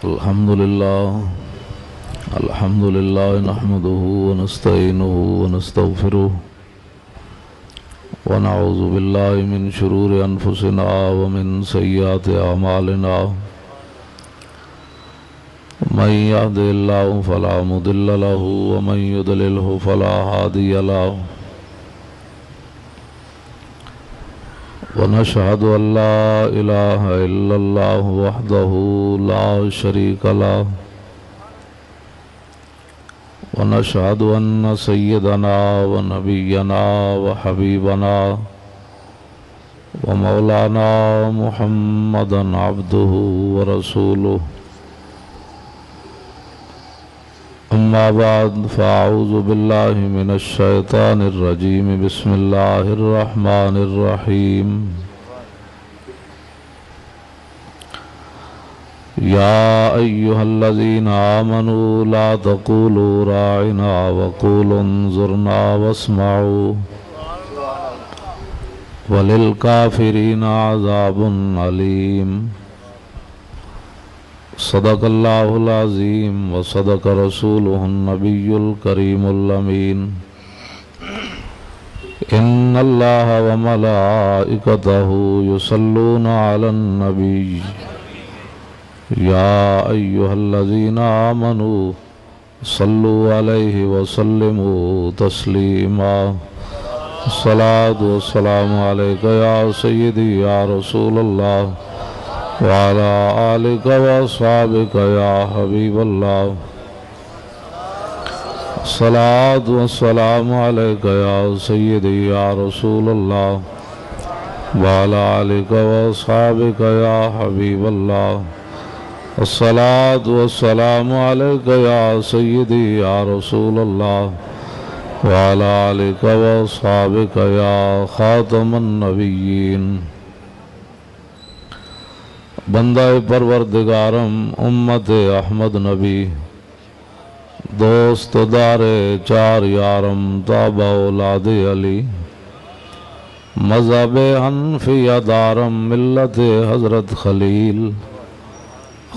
الحمد لله نحمده ونستعينه ونستغفره ونعوذ بالله من شرور أنفسنا ومن سيئات أعمالنا من يهده الله فلا مضل له ومن يضلله فلا هادي له ونشهد أن لا إله إلا الله وحده لا شريك له ونشهد أن سيدنا ونبينا وحبيبنا ومولانا محمدا عبده ورسوله أما بعد فأعوذ بالله من الشيطان الرجيم بسم الله الرحمن الرحيم يا أيها الذين آمنوا لا تقولوا راعنا وقولوا انظرنا واسمعوا وللكافرين عذاب أليم صدق الله العظيم وصدق رسوله النبي الكريم الأمين إن الله وملائكته يصلون على النبي يا أيها الذين آمنوا صلوا عليه وسلموا تسليما الصلاة والسلام عليك يا سيدي يا رسول الله وعلى آلك وأصحابك يا حبيب الله الصلاة والسلام عليك يا سيدي يا رسول الله وعلى آلك وأصحابك يا حبيب الله الصلاة والسلام عليك يا سيدي يا رسول الله وعلى آلك وأصحابك يا خاتم النبيين بندہ پروردگارم امت احمد نبی دوست دار چار یارم تابع اولاد علی مذہب حنفیہ دارم ملت حضرت خلیل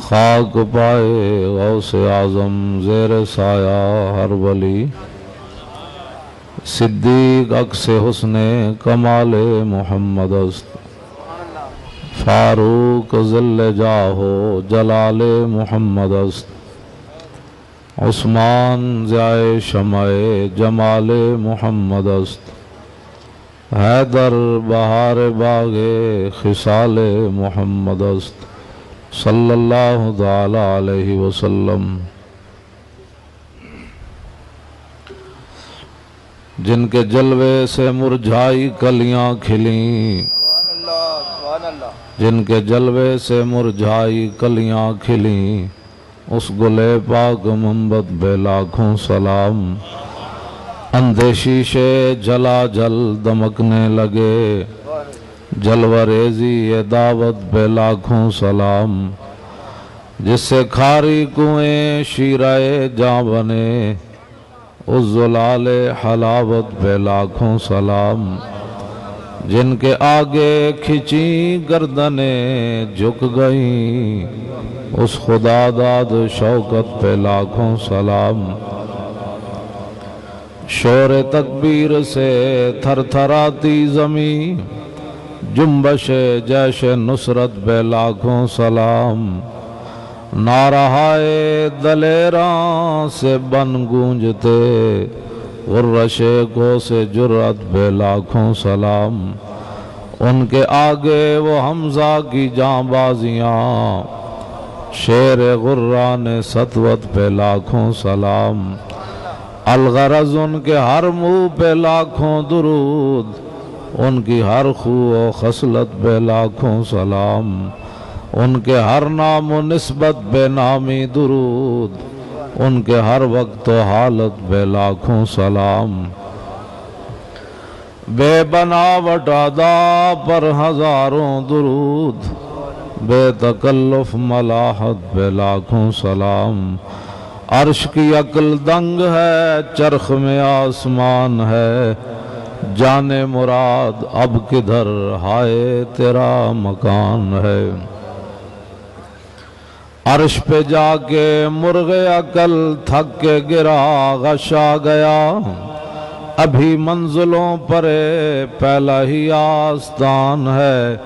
خاک پائے غوث اعظم زیر سایہ ہر ولی صدیق عکس حسن کمال محمد است فاروق ذل جاہو جلال محمد است عثمان ضیاء شمع جمال محمد است حیدر بہار باغ خصال محمد است صلی اللہ تعالی علیہ وسلم جن کے جلوے سے مرجھائی کلیاں کھلیں جن کے جلوے سے مرجھائی کلیاں کھلیں اس گلے پاک منبت بے لاکھوں سلام اندھے شیشے جلا جل دمکنے لگے جلوہ ریزی یہ دعوت بے لاکھوں سلام جس سے کھاری کنویں شیرہ جاں بنے اس زلال حلاوت بے لاکھوں سلام جن کے آگے کھچی گردنیں جھک گئیں اس خدا داد شوکت پہ لاکھوں سلام شور تکبیر سے تھر تھراتی زمین جنبش جیش نصرت پہ لاکھوں سلام نعرہائے دلیراں سے بن گونجتے غرش کو سے جرأت بے لاکھوں سلام ان کے آگے وہ حمزہ کی جاں بازیاں شیر غران سطوت پہ لاکھوں سلام الغرض ان کے ہر منہ پہ لاکھوں درود ان کی ہر خو و خصلت پہ لاکھوں سلام ان کے ہر نام و نسبت بے نامی درود ان کے ہر وقت و حالت بے لاکھوں سلام بے بناوٹ ادا پر ہزاروں درود بے تکلف ملاحت بے لاکھوں سلام عرش کی عقل دنگ ہے چرخ میں آسمان ہے جانے مراد اب کدھر ہائے تیرا مکان ہے عرش پہ جا کے مرغ عقل تھک کے گرا غش آ گیا، ابھی منزلوں پر پہلا ہی آستان ہے،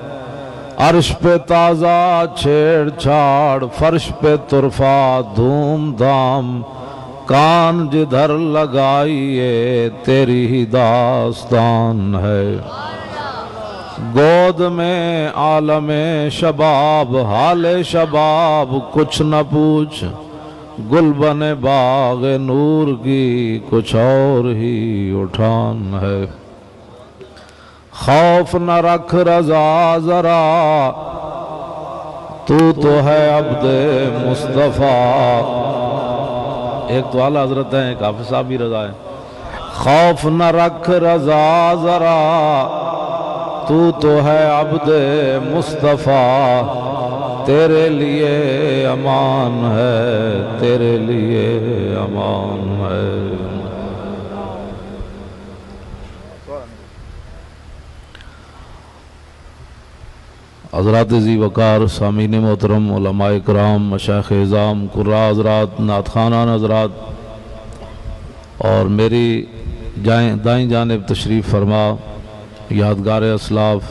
عرش پہ تازہ چھیڑ چھاڑ فرش پہ طرفہ دھوم دھام، کان جدھر لگائیے تیری ہی داستان ہے، گود میں عالم شباب حال شباب کچھ نہ پوچھ، گل بنے باغ نور کی کچھ اور ہی اٹھان ہے، خوف نہ رکھ رضا ذرا تو ہے عبد مصطفیٰ، ایک تو اعلیٰ حضرت ہیں، ایک حافظ صاحب بھی رضا ہے، خوف نہ رکھ رضا ذرا تو ہے عبد مصطفیٰ، تیرے لیے امان ہے، تیرے لیے امان ہے۔ حضرات ذی وقار، سامعین محترم، علماء کرام، مشائخ اعظام، قراء حضرات، نعت خوانان حضرات، اور میری دائیں جانب تشریف فرما یادگار اسلاف،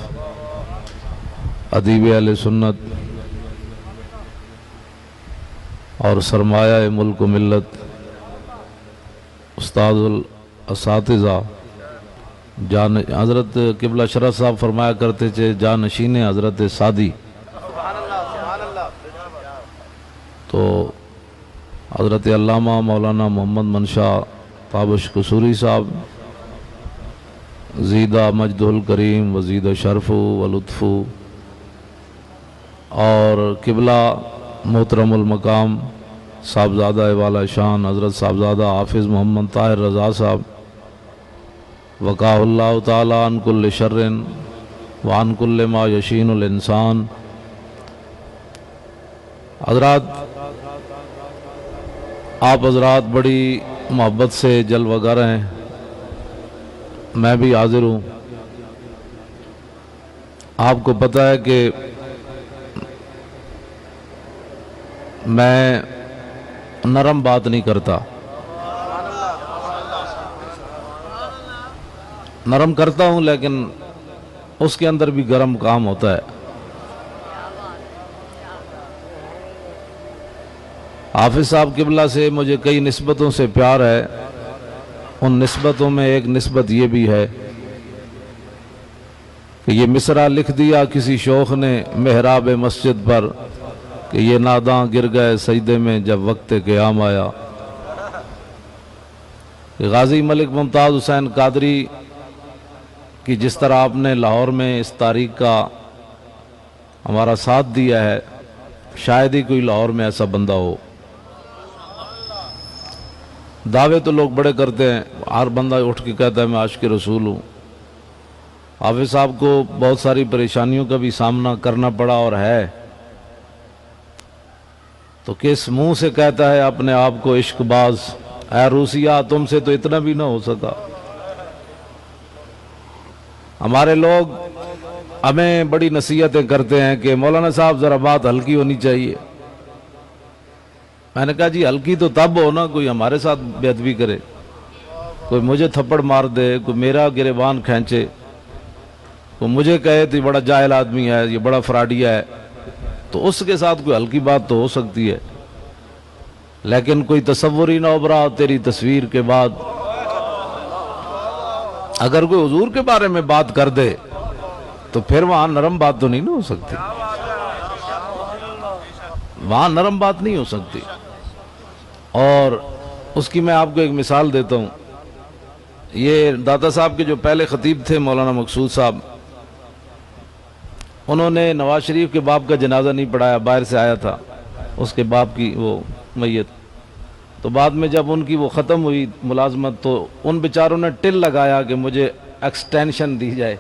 ادیب اہل سنت اور سرمایہ ملک و ملت، استاد الاساتذہ، حضرت قبلہ شرح صاحب فرمایا کرتے تھے جانشین حضرت سادی، تو حضرت علامہ مولانا محمد منشا تابش قصوری صاحب، زیدہ مجدہ الکریم وزیدہ شرف و لطف، اور قبلہ محترم المقام صاحبزادہ والا شان حضرت صاحبزادہ حافظ محمد طاہر رضا صاحب، وقاہ اللہ تعالی عن کل شر وعن کل ما یشین الانسان۔ حضرات، آپ حضرات بڑی محبت سے جلوہ گر ہیں، میں بھی حاضر ہوں۔ آپ کو پتہ ہے کہ میں نرم بات نہیں کرتا، نرم کرتا ہوں لیکن اس کے اندر بھی گرم کام ہوتا ہے۔ حافظ صاحب قبلہ سے مجھے کئی نسبتوں سے پیار ہے، ان نسبتوں میں ایک نسبت یہ بھی ہے کہ یہ مصرع لکھ دیا کسی شوخ نے محراب مسجد پر کہ یہ ناداں گر گئے سجدے میں جب وقت قیام آیا۔ غازی ملک ممتاز حسین قادری کہ جس طرح آپ نے لاہور میں اس تاریخ کا ہمارا ساتھ دیا ہے، شاید ہی کوئی لاہور میں ایسا بندہ ہو۔ دعوے تو لوگ بڑے کرتے ہیں، ہر بندہ اٹھ کے کہتا ہے میں عاشق رسول ہوں۔ حافظ صاحب کو بہت ساری پریشانیوں کا بھی سامنا کرنا پڑا اور ہے، تو کس منہ سے کہتا ہے اپنے آپ کو عشق باز؟ اے روسیہ، تم سے تو اتنا بھی نہ ہو سکا۔ ہمارے لوگ ہمیں بڑی نصیحتیں کرتے ہیں کہ مولانا صاحب ذرا بات ہلکی ہونی چاہیے۔ میں نے کہا جی ہلکی تو تب ہو نا کوئی ہمارے ساتھ بے ادبی کرے، کوئی مجھے تھپڑ مار دے، کوئی میرا گریبان کھینچے، کوئی مجھے کہے تو یہ بڑا جاہل آدمی ہے، یہ بڑا فراڈیا ہے، تو اس کے ساتھ کوئی ہلکی بات تو ہو سکتی ہے، لیکن کوئی تصور ہی نہ ابھرا تیری تصویر کے بعد۔ اگر کوئی حضور کے بارے میں بات کر دے تو پھر وہاں نرم بات تو نہیں ہو سکتی، وہاں نرم بات نہیں ہو سکتی۔ اور اس کی میں آپ کو ایک مثال دیتا ہوں۔ یہ داتا صاحب کے جو پہلے خطیب تھے مولانا مقصود صاحب، انہوں نے نواز شریف کے باپ کا جنازہ نہیں پڑھایا، باہر سے آیا تھا اس کے باپ کی وہ میت، تو بعد میں جب ان کی وہ ختم ہوئی ملازمت تو ان بیچاروں نے ٹل لگایا کہ مجھے ایکسٹینشن دی جائے۔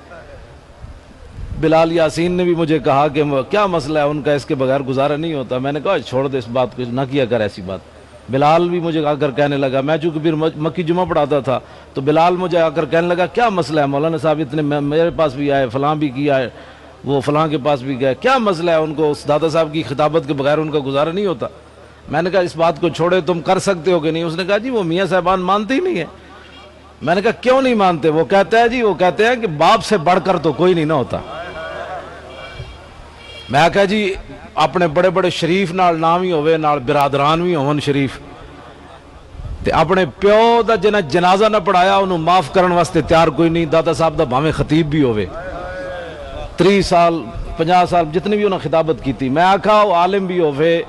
بلال یاسین نے بھی مجھے کہا کہ کیا مسئلہ ہے ان کا، اس کے بغیر گزارا نہیں ہوتا۔ میں نے کہا چھوڑ دے اس بات کو، نہ کیا کر ایسی بات۔ بلال بھی مجھے آ کر کہنے لگا، میں چونکہ پھر مکی جمعہ پڑھاتا تھا تو بلال مجھے آ کر کہنے لگا کیا مسئلہ ہے مولانا صاحب، اتنے میرے پاس بھی آئے، فلاں بھی کیا ہے، وہ فلاں کے پاس بھی گئے، کیا مسئلہ ہے ان کو اس دادا صاحب کی خطابت کے بغیر ان کا گزارا نہیں ہوتا؟ میں نے کہا اس بات کو چھوڑے، تم کر سکتے ہو کہ نہیں؟ اس نے کہا جی وہ میاں صاحبان مانتے ہی نہیں ہے۔ میں نے کہا کیوں نہیں مانتے؟ وہ کہتے ہیں جی، وہ کہتے ہیں کہ باپ سے بڑھ کر تو کوئی نہیں نہ ہوتا۔ میں کہا جی اپنے بڑے بڑے شریف نال نام ہی ہوئے، نال برادران بھی ہون شریف، تے اپنے پیو دا جنہ جنازہ نہ پڑھایا انہوں معاف کرن واسطے تیار کوئی نہیں۔ دادا صاحب دا بھاویں خطیب بھی ہوئے، 30 سال 50 سال جتنی بھی انہوں نے خطابت کی تھی، میں آکھا وہ عالم بھی ہوئے،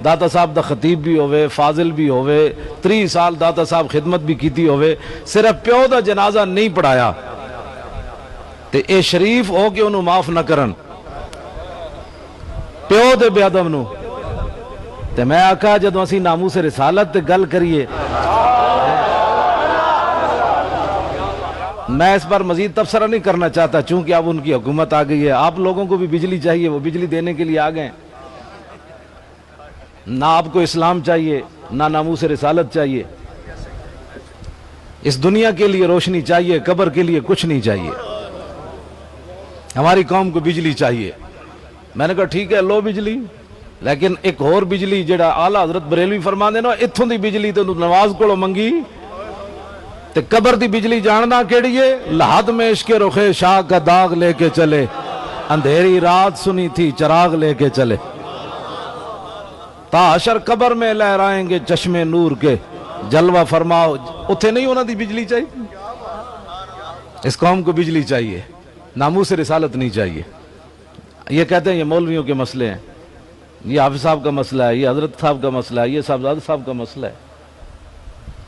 داتا صاحب دا خطیب بھی ہوئے، فاضل بھی ہوئے، 30 سال داتا صاحب خدمت بھی کیتی ہوئے، صرف پیو دا جنازہ نہیں پڑھایا تے اے شریف ہو کے انہوں معاف نہ کرن پیو دے بے ادب نو۔ تے میں آکھا جدو اسی ناموس رسالت تے گل کریے، میں اس پر مزید تبصرہ نہیں کرنا چاہتا چونکہ اب ان کی حکومت آ گئی ہے، آپ لوگوں کو بھی بجلی چاہیے، وہ بجلی دینے کے لیے آ گئے، نہ آپ کو اسلام چاہیے نہ ناموس رسالت چاہیے، اس دنیا کے لیے روشنی چاہیے، قبر کے لیے کچھ نہیں چاہیے، ہماری قوم کو بجلی چاہیے۔ میں نے کہا ٹھیک ہے لو بجلی، لیکن ایک اور بجلی جڑا آلہ حضرت بریلوی فرما دینا، اتھوں دی بجلی تو نواز کو منگی تے قبر دی بجلی جاننا کیڑی ہے؟ لحد میں عشق رخ شاہ کا داغ لے کے چلے، اندھیری رات سنی تھی چراغ لے کے چلے، تا حشر قبر میں لہرائیں گے چشم نور کے، جلوہ فرماؤ۔ اتھے نہیں ہونا دی بجلی چاہیے، اس قوم کو بجلی چاہیے، ناموس رسالت نہیں چاہیے۔ یہ کہتے ہیں یہ مولویوں کے مسئلے ہیں، یہ حافظ صاحب کا مسئلہ ہے، یہ حضرت صاحب کا مسئلہ ہے، یہ صاحبزادہ صاحب کا مسئلہ ہے۔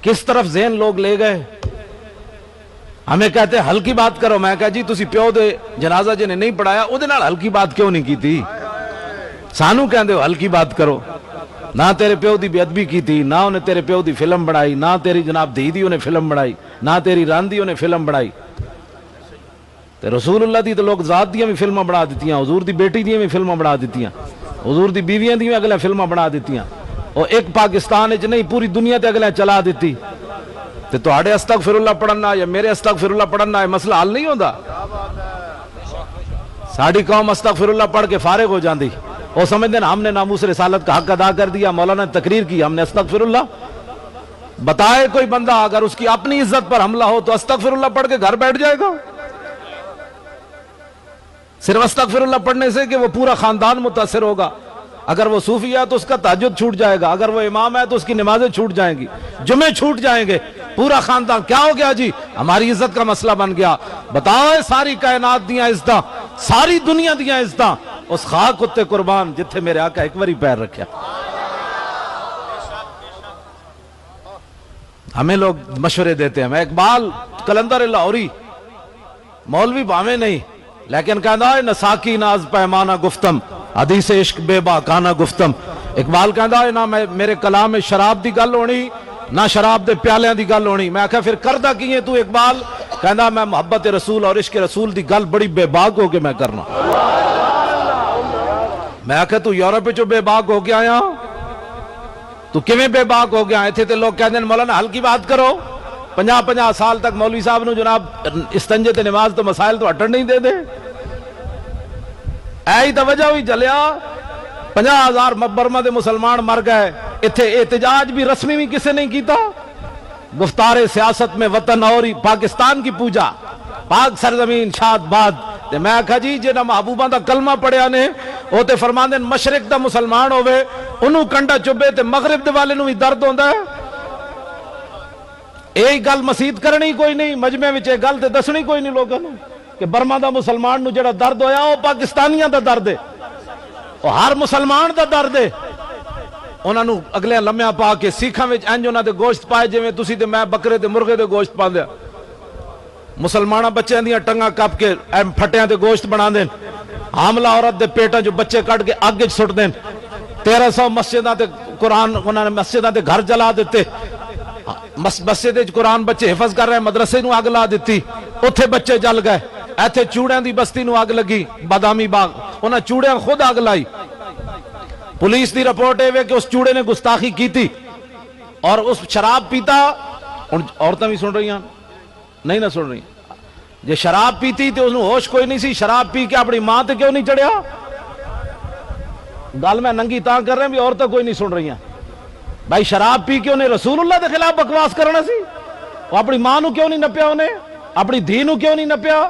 کس طرف ذہن لوگ لے گئے؟ ہمیں کہتے ہیں ہلکی بات کرو، میں کہا جی تسی پیو دے جنازہ جنہیں نہیں پڑھایا او دے نال ہلکی بات کیوں نہیں کی تھی؟ سانو کہندے ہو ہلکی بات کرو، نہ تیرے پیو دی بے ادبی کی تھی، نہ انہیں تیرے پیو دی فلم بنائی، نہ تیری جناب دی انہیں فلم بنائی، نہ تیری راندی انہیں فلم بنائی، تے رسول اللہ دی تو لوگ ذات دیاں بھی فلمیں بنا دیتیاں، حضور دی بیٹی دیاں بھی فلمیں بنا دیتیاں، حضور دی بیویاں دی اگلے فلمیں بنا دیتیاں، اور ایک پاکستان اچ نہیں پوری دنیا تے اگلے چلا دیتی، تے تہاڈے استغفر اللہ پڑھنا یا میرے استغفر اللہ پڑھنا ہے مسئلہ حل نہیں ہوندا۔ ساڑی قوم استغفر اللہ پڑھ کے فارغ ہو جاندی، وہ سمجھتے ہیں ہم نے ناموس رسالت کا حق ادا کر دیا، مولانا نے تقریر کی، ہم نے استغفر اللہ۔ بتائے کوئی بندہ اگر اس کی اپنی عزت پر حملہ ہو تو استغفر اللہ پڑھ کے گھر بیٹھ جائے گا؟ صرف استغفر اللہ پڑھنے سے کہ وہ پورا خاندان متاثر ہوگا؟ اگر وہ صوفی ہے تو اس کا تہجد چھوٹ جائے گا، اگر وہ امام ہے تو اس کی نمازیں چھوٹ جائیں گی، جمعے چھوٹ جائیں گے، پورا خاندان کیا ہو گیا جی؟ ہماری عزت کا مسئلہ بن گیا۔ بتائے ساری کائنات دیاں عزتاں، ساری دنیا دیاں عزتاں اس خاک کتے قربان جتھے میرے آقا ایک باری پیر رکھیا۔ ہمیں لوگ مشورے دیتے ہیں، میں اقبال کلندر لاہوری مولوی بھاویں نہیں لیکن کہندا ہے نساکی ناز پیمانہ گفتم، حدیث عشق بے باکانہ گفتم۔ اقبال کہندا ہے نہ میرے کلام میں شراب دی گل ہونی نہ شراب دے پیالیاں دی گل ہونی۔ میں کہا پھر کردہ کیے تو اقبال؟ کہندا میں محبت رسول اور عشق رسول دی گل بڑی بے باک ہو کے میں کرنا۔ میں کہا تو یورپ جو بے باک ہو گیا آیا تو کیویں بے باک ہو گیا؟ ایتھے تے لوگ کہندے ہیں مولانا ہلکی بات کرو، 50 سال تک مولوی صاحب نو جناب استنجے تے نماز تو مسائل تو ہٹن نہیں دے دے۔ ایہی توجہ ہوئی جلیا 50,000 برما دے مسلمان مر گئے، ایتھے احتجاج بھی رسمی بھی کسے نہیں کیتا۔ گفتار سیاست میں وطن اور پاکستان کی پوجا، پاک سرزمین شاد باد۔ تے میں کہا جی جنہاں محبوباں دا کلمہ پڑھیا نے وہ تے فرماندے مشرق دا مسلمان ہوئے انہوں کنڈا چبے تے مغرب دے والے نو بھی درد ہوندا ہے۔ یہی گل مسیت کرنی کوئی نہیں، مجمع وچ یہ گل تے دسنی کوئی نہیں لوگوں نے کہ برما دا مسلمان نو جڑا درد ہویا وہ پاکستانیاں دا درد ہے، وہ ہر مسلمان دا درد ہے۔ انہاں نو اگلے لمحہ پا کے سکھاں وچ انج انہاں دے گوشت پائے جویں تسی تے میں بکرے تے مرغے دے گوشت پاندیا، مسلمانہ بچیاں دیاں ٹنگاں کپ کے پھٹیاں تے گوشت بنا دین، حاملہ عورت دے پیٹاں جو بچے کٹ کے اگ وچ سٹ دین، 1300 مسجداں تے قرآن انہاں نے مسجداں تے گھر جلا دیتے، مسجد قرآن بچے حفظ کر رہے مدرسے نو اگ لا دیتی، اتھے بچے جل گئے۔ ایتھے چوڑیاں دی بستی نو اگ لگی بادامی باغ، انہاں چوڑیاں خود اگ لائی۔ پولیس دی رپورٹ ہے کہ اس چوڑے نے گستاخی کی تھی اور اس شراب پیتا۔ عورتیں بھی سن رہی ہیں نہیں نہ سن رہی؟ جے شراب پیتی تے انہوں ہوش کوئی نہیں سی، شراب پی کے اپنی ماں تے کیوں نہیں چڑھیا؟ گل میں ننگی تاں کر رہے ہیں بھی عورتیں کوئی نہیں سن رہی ہیں. بھائی شراب پی کے انہیں رسول اللہ دے خلاف بکواس کرنا سی؟ وہ اپنی ماں نو کیوں نہیں نپیا؟ انہیں اپنی دھی نو کیوں نہیں نپیا؟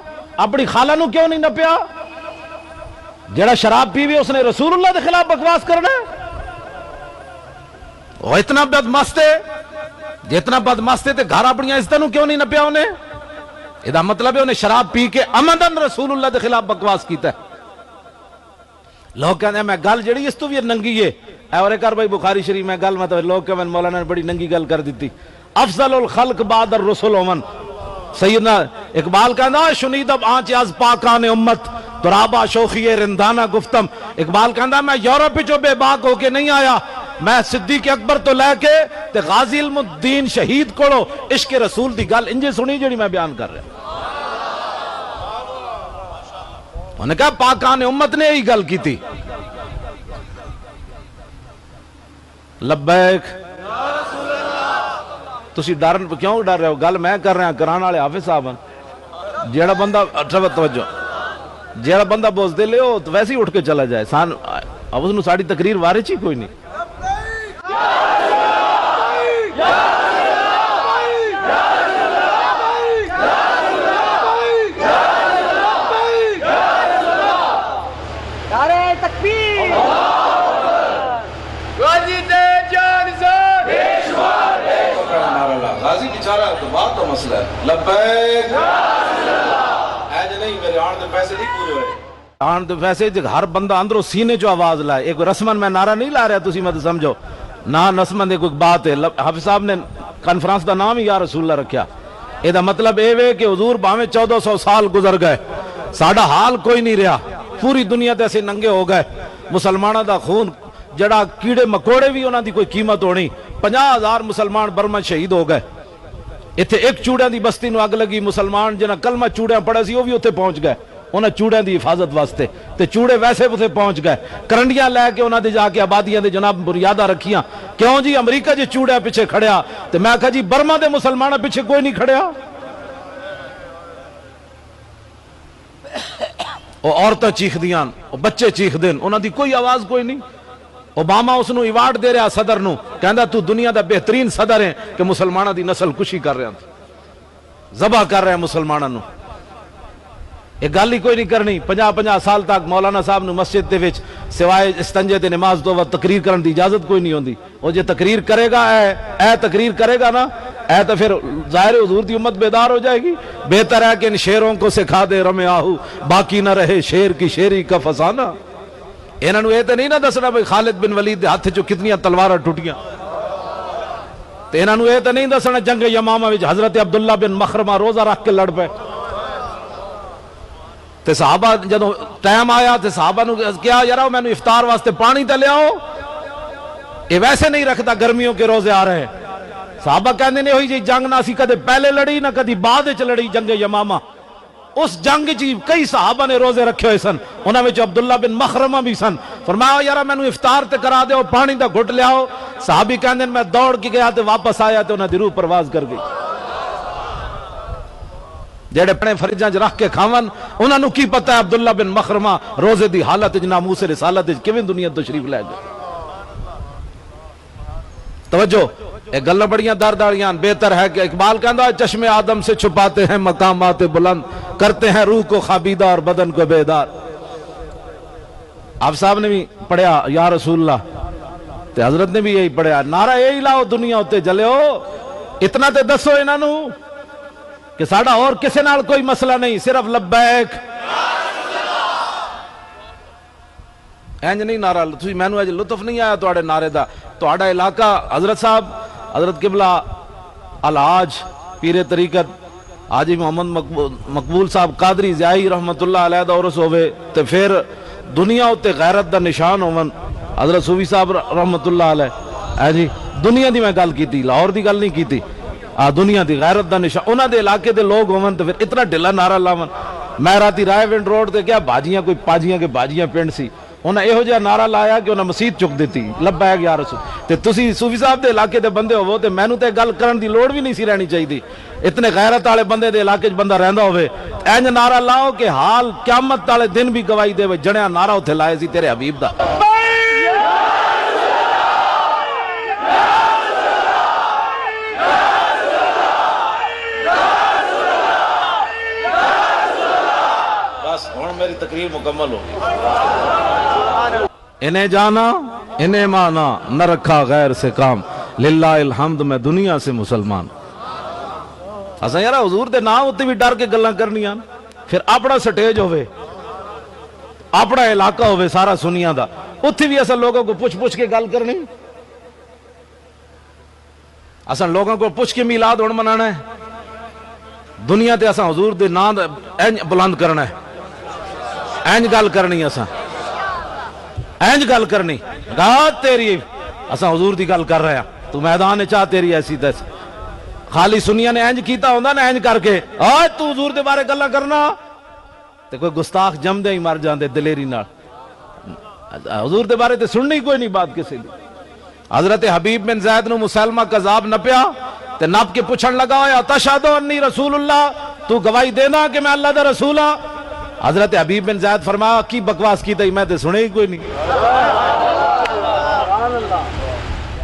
اپنی خالہ نو کیوں نہیں نپیا؟ جڑا شراب پیوے اس نے رسول اللہ دے خلاف بکواس کرنا ہے؟ وہ اتنا بد مست ہے، جتنا بد مست ہے تے گھر اپنی عزتوں نو کیوں نہیں نپیا انہیں؟ یہ مطلب ہے انہیں شراب پی کے عمدن رسول اللہ دے خلاف بکواس کیتا ہے. لوگ کہتے ہیں میں گل جڑی اس تو بھی ننگی ہے اور کر بھائی بخاری شریف میں گل مطلب لوگ کہتے ہیں مولانا نے بڑی ننگی گل کر دیتی. افضل الخلق بعد الرسل امن. سیدنا اقبال کہنا شنیدب آنچ از پاکان امت ترابا شوخی رندانہ گفتم. اقبال کہنا میں یورپ جو بے باک ہو کے نہیں آیا، میں صدیق اکبر تو لے کے تے غازی علم الدین شہید کوڑو عشق رسول دی گل انجے سنی جڑی میں بیان کر رہا ہوں. انہوں نے کہا پاکان امت نے یہی گل کی تھی. لبیک تسی ڈر کیوں ڈر رہے ہو؟ گل میں کر رہا ہوں، کران والے حافظ صاحب ہیں. جیڑا بندہ توجہ جیڑا بندہ بوز دے لے ہو تو ویسے ہی اٹھ کے چلا جائے. اب اس نے ساری تقریر وارچ ہی کوئی نہیں. غازی بیچارہ تو بات تو مسئلہ ہے. لبیک اے جو نہیں میرے آن دے پیسے نہیں پورے ہوئے. آن دے پیسے ہر بندہ اندروں سینے جو آواز لائے. ایک رسمن میں نعرہ نہیں لا رہا تسی مت سمجھو نا نسمن ایک بات ہے. حافظ صاحب نے کانفرنس دا نام ہی یا رسول اللہ رکھیا. اے دا مطلب اے وے کہ حضور باویں 1400 سال گزر گئے ساڈا حال کوئی نہیں رہا. پوری دنیا تے ایسے ننگے ہو گئے. مسلمانوں دا خون جڑا کیڑے مکوڑے بھی انہاں دی کوئی قیمت ہونی. 50,000 مسلمان برما شہید ہو گئے. اتھے ایک چوڑیاں دی بستی نو اگ لگی. مسلمان جنہاں کلمہ چوڑیاں پڑھے سی وہ بھی اتھے پہنچ گئے انہاں چوڑیاں دی حفاظت واسطے. تے چوڑے ویسے اتھے پہنچ گئے. کرنڈیاں لے کے انہاں دے جا کے آبادیاں دے جناب بنیادہ رکھیاں. کیوں جی امریکہ جی چوڑیاں پیچھے کھڑیا تے میں کہا جی برما دے مسلمانہ پیچھے کوئی نہیں کھڑیا. وہ عورتیں چیخ دیاں، وہ بچے چیخ دین، انہاں دی کوئی آواز کوئی نہیں. اوباما اس نو ایوارڈ دے رہا صدر نو، کہندا تو دنیا دا بہترین صدر ہے کہ مسلمانہ دی نسل کشی کر رہے ہیں، ذبح کر رہے ہیں مسلمانہ نو. ایک گل ہی کوئی نہیں کرنی. 50 سال تک مولانا صاحب نو مسجد دے وچ سوائے استنجے تے نماز تو وقت تقریر کرن دی اجازت کوئی نہیں ہوندی. وہ جے تقریر کرے گا اے تقریر کرے گا نا اے تو پھر ظاہر حضور دی امت بیدار ہو جائے گی. بہتر ہے کہ ان شیروں کو سکھا دے رمے آہو باقی نہ رہے شیر کی شیری کا فسانہ. انہاں نو اے تے نہیں نہ دسنا بھئی خالد بن ولید دے ہاتھ چوں کتنیاں تلواراں ٹوٹیاں. تے انہاں نو اے تے نہیں دسنا جنگ یمامہ وچ حضرت عبداللہ بن مخرمہ روزہ رکھ کے لڑ پے. تے صحابہ جدوں ٹائم آیا تے صحابہ نو کیا یارا میں نو افطار واسطے پانی تے لے آؤ. اے ویسے نہیں رکھتا گرمیوں کے روزے آ رہے ہیں. صحابہ کہندے نے ہوئی جی جنگ نہ سی کدے پہلے لڑی نہ کدی بعد وچ لڑی جنگ یمامہ. اس جنگ جی کئی صحابہ نے روزے رکھے ہوئے سن. انہاں وچ عبداللہ بن مخرمہ بھی سن. فرمایا یارا میں نو افطار تے کرا دے پانی دا گھٹ لیاؤ. صحابی کہندے میں دوڑ کے گیا تے واپس آیا تے انہاں دی روح پرواز کر گئی. جڑے اپنے فریجاں چ رکھ کے کھاون انہاں نو کی پتہ ہے عبداللہ بن مخرمہ روزے دی حالت وچ ناموس رسالت وچ کیویں دنیا تشریف لے گئے. توجہ یہ گلاں بڑیاں درد والیاں. بہتر ہے کہ اقبال کہندا چشم آدم سے چھپاتے ہیں مقامات بلند کرتے ہیں روح کو خابیدہ اور بدن کو بیدار. آپ صاحب نے بھی پڑھیا یا رسول اللہ تے حضرت نے بھی یہی پڑھیا. نعرہ یہی لاؤ دنیا ہوتے جلے ہو. اتنا تے دسو انہاں نو کہ ساڑا اور کسے نال کوئی مسئلہ نہیں صرف لبیک. اینج نہیں نعرہ تسی مینوں اج لطف نہیں آیا تواڈے نعرے دا. تواڈا علاقہ حضرت صاحب حضرت قبلہ الحاج پیر طریقت حاجی محمد مقبول صاحب قادری زیائی رحمت اللہ علیہ دا عرس ہوئے تے پھر دنیا ہوتے غیرت دا نشان ہون حضرت صوفی صاحب رحمت اللہ علیہ. جی دنیا دی میں گل کیتی لاہور دی گل نہیں کیتی. دنیا دی غیرت دا نشان انہاں دے علاقے دے لوگ ہون تے پھر اتنا ڈھلا نعرہ لاون. میں راتی رائے ونڈ روڈ تے کیا باجیاں کوئی پاجیاں کے باجیاں پنڈ سی انہیں ਇਹੋ ਜਿਹਾ ਨਾਰਾ ਲਾਇਆ ਕਿ ਉਹਨਾਂ ਮਸੀਤ ਚੁੱਕ ਦਿੱਤੀ, ਲੱਬੈਕ ਯਾ ਰਸੂਲ। ਤੇ ਤੁਸੀਂ ਸੂਫੀ ਸਾਹਿਬ ਦੇ ਇਲਾਕੇ ਦੇ ਬੰਦੇ ਹੋਵੋ ਤੇ ਮੈਨੂੰ ਤੇ ਗੱਲ ਕਰਨ ਦੀ ਲੋੜ ਵੀ ਨਹੀਂ ਸੀ ਰਹਿਣੀ ਚਾਹੀਦੀ। ਇਤਨੇ ਗੈਰਤ ਵਾਲੇ ਬੰਦੇ ਦੇ ਇਲਾਕੇ 'ਚ ਬੰਦਾ ਰਹਿੰਦਾ ਹੋਵੇ, ਇੰਜ ਨਾਰਾ ਲਾਓ ਕਿ ਹਾਲ ਕਿਆਮਤ ਵਾਲੇ ਦਿਨ ਵੀ ਗਵਾਹੀ ਦੇਵੇ, ਜਣਿਆ ਨਾਰਾ ਉੱਥੇ ਲਾਇਆ ਸੀ ਤੇਰੇ ਹਬੀਬ ਦਾ। بس ہن میری تقریر مکمل ہو گئی۔ انہیں جانا انہیں مانا نہ رکھا غیر سے کام، للہ الحمد میں دنیا سے مسلمان۔ اساں یار حضور دے نام اتے بھی ڈر کے گلاں کرنیاں، پھر اپنا سٹیج ہوئے، اپنا علاقہ ہوئے سارا سنیاں دا، اتھے بھی اساں لوگوں کو پوچھ کے گل کرنی، اساں لوگوں کو پوچھ کے میلاد ہن منانا ہے، دنیا تے اساں حضور دے نام اینج بلند کرنا ہے، اینج گل کرنی، اساں اینج گل کرنی، گاہ تیری اساں حضور دی گل کر رہے ہیں، تو میدان چاہ تیری ایسی تیسی، خالی سنیا نے اینج کیتا ہوندہ نا اینج کر کے آج تو حضور دے بارے گلہ کرنا تے کوئی گستاخ جم دے ہی مر جان دے دلیری نال، حضور دے بارے تے سننی کوئی نہیں بات کسی لی۔ حضرت حبیب بن زید نو مسلمہ قذاب نپیا تے نپ کے پوچھن لگا یا تشہدو انی رسول اللہ، تو گواہی دینا کہ میں اللہ دا رسول ہاں؟ حضرت حبیب بن زید فرمایا کی بکواس کی تھی میں تے سنے ہی کوئی نہیں۔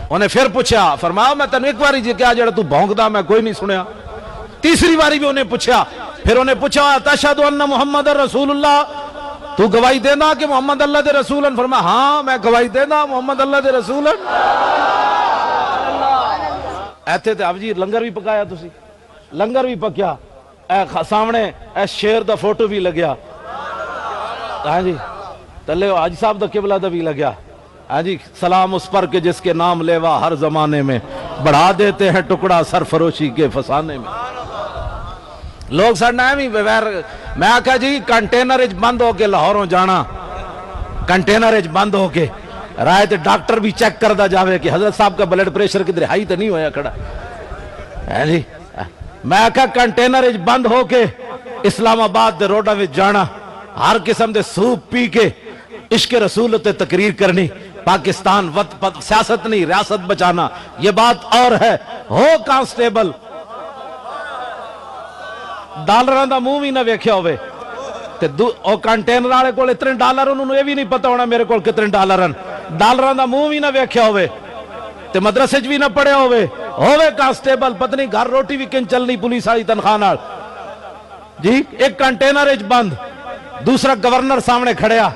انہیں پھر پوچھا، فرمایا میں تنو ایک باری جی کیا جڑا تو بھونکدا میں کوئی نہیں سنیا۔ تیسری باری بھی انہیں پوچھا، پھر انہیں پوچھا تشہدو ان محمد رسول اللہ، تو گواہی دینا کہ محمد اللہ دے رسول ہیں؟ فرمایا ہاں میں گواہی دینا محمد اللہ دے رسول ہیں۔ ایتھے تے اب جی لنگر بھی پکایا تسی، لنگر بھی پکیا، سامنے اے شیر دا فوٹو بھی لگیا، ہاں جی تلے حاجی صاحب دا قبلہ دا بھی لگیا، ہاں جی سلام اس پر کہ جس کے نام لیوا ہر زمانے میں، بڑھا دیتے ہیں ٹکڑا سرفروشی کے فسانے میں۔ لوگ سڑنا ہے بغیر، میں آکھا جی کنٹینر بند ہو کے لاہوروں جانا، کنٹینر بند ہو کے رائے تے ڈاکٹر بھی چیک کردہ جاوے کہ حضرت صاحب کا بلڈ پریشر کدھر ہائی تے نہیں ہویا کھڑا ہے جی۔ میں آکھا کنٹینر بند ہو کے اسلام آباد دے روڈا میں جانا، ہر قسم دے سوپ پی کے عشق رسول تے تقریر کرنی، پاکستان سیاست نہیں ریاست بچانا، یہ بات اور ہے۔ ہو کانسٹیبل ڈالراں دا منہ بھی نہ ویکھیا ہوئے تے او کنٹینر والے کول اتنے ڈالر انہوں نے یہ بھی نہیں پتا ہونا میرے کول کتنے ڈالر ہیں، ڈالراں دا منہ بھی نہ ویکھیا ہوئے تے مدرسے بھی نہ پڑھے ہوئے کانسٹیبل، پتہ نہیں گھر روٹی بھی کن چلنی پولیس والی تنخواہ نال جی۔ ایک کنٹینر بند، دوسرا گورنر سامنے کھڑیا،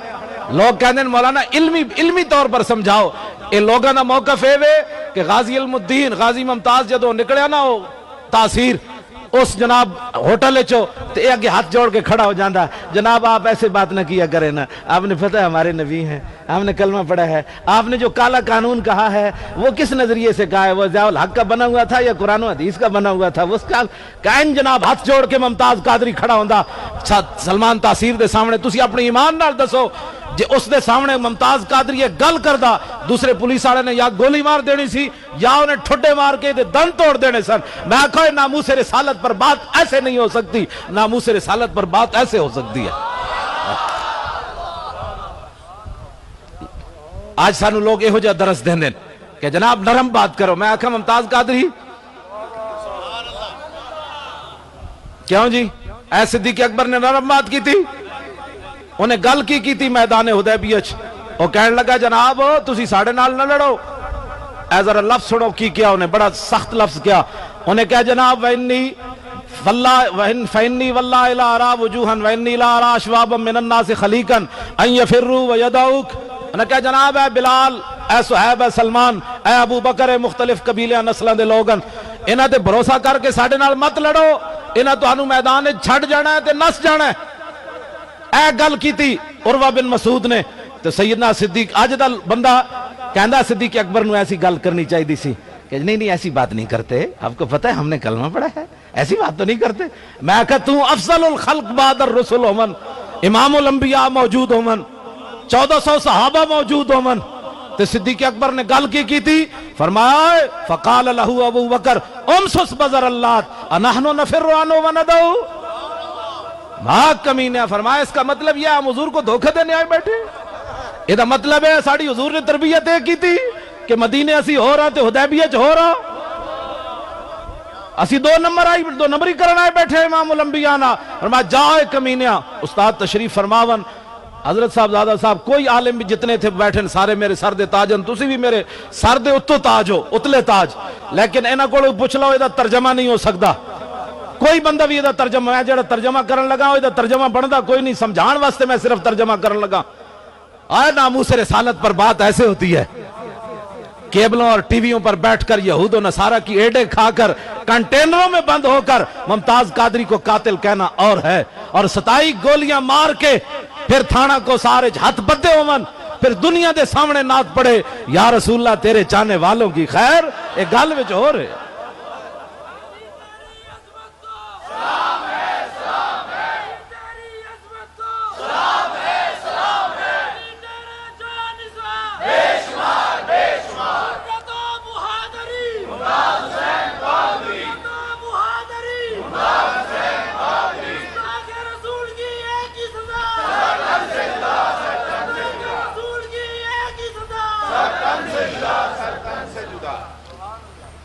لوگ کہتے ہیں مولانا علمی طور پر سمجھاؤ، اے لوگاں دا موقف ہے کہ غازی علم الدین غازی ممتاز جدو نکلیا نا وہ تاثیر اس جناب ہوٹل چو تو یہ اگے ہاتھ جوڑ کے کھڑا ہو جاندہ ہے، جناب آپ ایسے بات نہ کیا کریں نا، آپ نے پتہ ہے ہمارے نبی ہیں، آپ نے کلمہ پڑھا ہے، آپ نے جو کالا قانون کہا ہے وہ کس نظریے سے کہا ہے، وہ ضیاء الحق کا بنا ہوا تھا یا قرآن و حدیث کا بنا ہوا تھا؟ اس کا کائن جناب ہاتھ جوڑ کے ممتاز قادری کھڑا ہوندہ سلمان تاثیر دے سامنے، تسی اپنی ایمان نال دسو جے اس دے سامنے ممتاز قادری یہ گل کردہ دوسرے پولیس والے نے یا گولی مار دینی سی یا انہیں ٹھڈے مار کے دن توڑ دینے سن۔ میں کہا ناموس رسالت پر بات ایسے نہیں ہو سکتی، ناموس رسالت پر بات ایسے ہو سکتی ہے۔ آج سانو لوگ یہ ہو جا درس دیں دیں کہ جناب نرم بات کرو، میں آکھا ممتاز قادری کیوں جی اے صدیق اکبر نے نرم بات کی تھی، انہیں گل کی تھی میدان حدیبیہ، وہ کہنے لگا جناب تسی ساڑھے نال نہ لڑو، اے ذرا لفظ سنو کی کیا، انہیں بڑا سخت لفظ کیا، انہیں کہا جناب فَإِنِّي وَاللَّهِ لَا أَرَى وُجُوهًا وَإِنِّي لَا أَرَى أَشْوَابًا مِّنَ النَّاسِ خَلِيقًا أَن يَفِرُّوا وَيَدَعُوكَ۔ انہیں کہا جناب اے بلال، اے صحیب، اے سلمان، اے ابو بکر، اے مختلف قبیلیاں نسلوں دے لوگن، انہاں تے بھروسہ کر کے ساڑھے نال مت لڑو، انہاں تو انہوں میدان چھڑ جانا ہے تے نس جانا ہے۔ اے گل کی تھی عروہ بن مسعود نے، تو سیدنا صدیق آج دا بندہ کہندہ صدیق اکبر نو ایسی گل کرنی چاہیے دی سی کہ نہیں ایسی بات نہیں کرتے، آپ کو پتہ ہے ہم نے کلمہ پڑھا ہے، ایسی بات تو نہیں کرتے۔ میں کہا تو افضل الخلق بعد الرسل ہومن، امام الانبیاء موجود ہومن، 1400 صحابہ موجود ہومن، تو صدیق اکبر نے گل کی تھی، فرمایا فقال لہو ابو بکر امسس بزر اللہ انہنو نفر عنو وندو، بھاگ کمینے، فرمایا اس کا مطلب یہ ہم حضور کو دھوکہ دینے آئے بیٹھے، یہ مطلب ہے ساری حضور نے تربیت یہ کی تھی کہ مدینے اسی ہو رہا تے حدیبیہ چ ہو رہا اسی دو نمبر ہی کرنا ہے بیٹھے امام الانبیاء نا فرمایا جاؤ کمینیا استاد تشریف فرماون حضرت صاحب زادہ صاحب کوئی عالم بھی جتنے تھے بیٹھے سارے میرے سر دے تاجن تسی بھی میرے سر دے اتو تاج ہو اتلے تاج لیکن اینا کو پوچھ لو یہ ترجمہ نہیں ہو سکتا کوئی بندہ بھی یہ ترجمہ میں جڑا ترجمہ کرن لگا یہ ترجمہ بندا کوئی نہیں سمجھان واسطے میں صرف ترجمہ کرن لگا آئے ناموس رسالت پر بات ایسے ہوتی ہے کیبلوں اور ٹی ویوں پر بیٹھ کر یہود و نصارہ کی ایڈے کھا کر کنٹینروں میں بند ہو کر ممتاز قادری کو قاتل کہنا اور ہے اور 27 گولیاں مار کے پھر تھانہ کو سارے ہاتھ بدے ہومن پھر دنیا دے سامنے نعت پڑے یا رسول اللہ تیرے چاہنے والوں کی خیر ایک گل وچ ہو رہے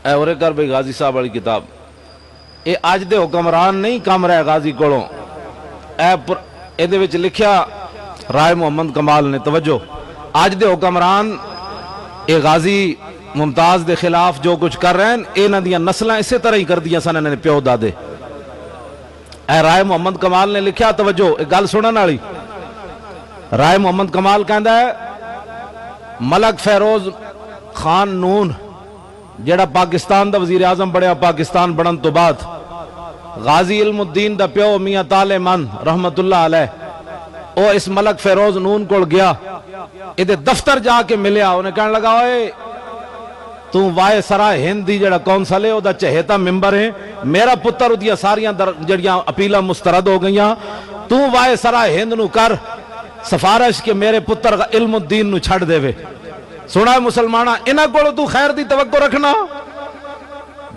اے اورے کر بھئی غازی صاحب والی کتاب اے آج دے حکمران نہیں کام رہے غازی کولوں اے دے وچ لکھیا رائے محمد کمال نے توجہ آج دے حکمران اے غازی ممتاز دے خلاف جو کچھ کر رہے ہیں اے نہ دیا نسلیں اسی طرح ہی کر دیا سن انہوں نے پیو دادے اے رائے محمد کمال نے لکھیا توجہ ایک گل سنن والی رائے محمد کمال کہندا ہے ملک فیروز خان نون جیڑا پاکستان دا وزیر اعظم بڑھیا پاکستان بڑھن تو بعد غازی علم الدین دا پیو میاں طالع من رحمت اللہ علیہ او اس ملک فیروز نون کو گیا ادھے دفتر جا کے ملیا انہیں کہنے لگا اوئے تو وائے سرا ہندی جڑا کونسل ہے او دا چہیتا ممبر ہے میرا پتر دیا ساریاں جڑیاں اپیلا مسترد ہو گئیاں تو وائے سرا ہند نو کر سفارش کے میرے پتر علم الدین نو چھڑ دے وے سنا ہے مسلمانہ انہاں کو تو خیر دی توقع رکھنا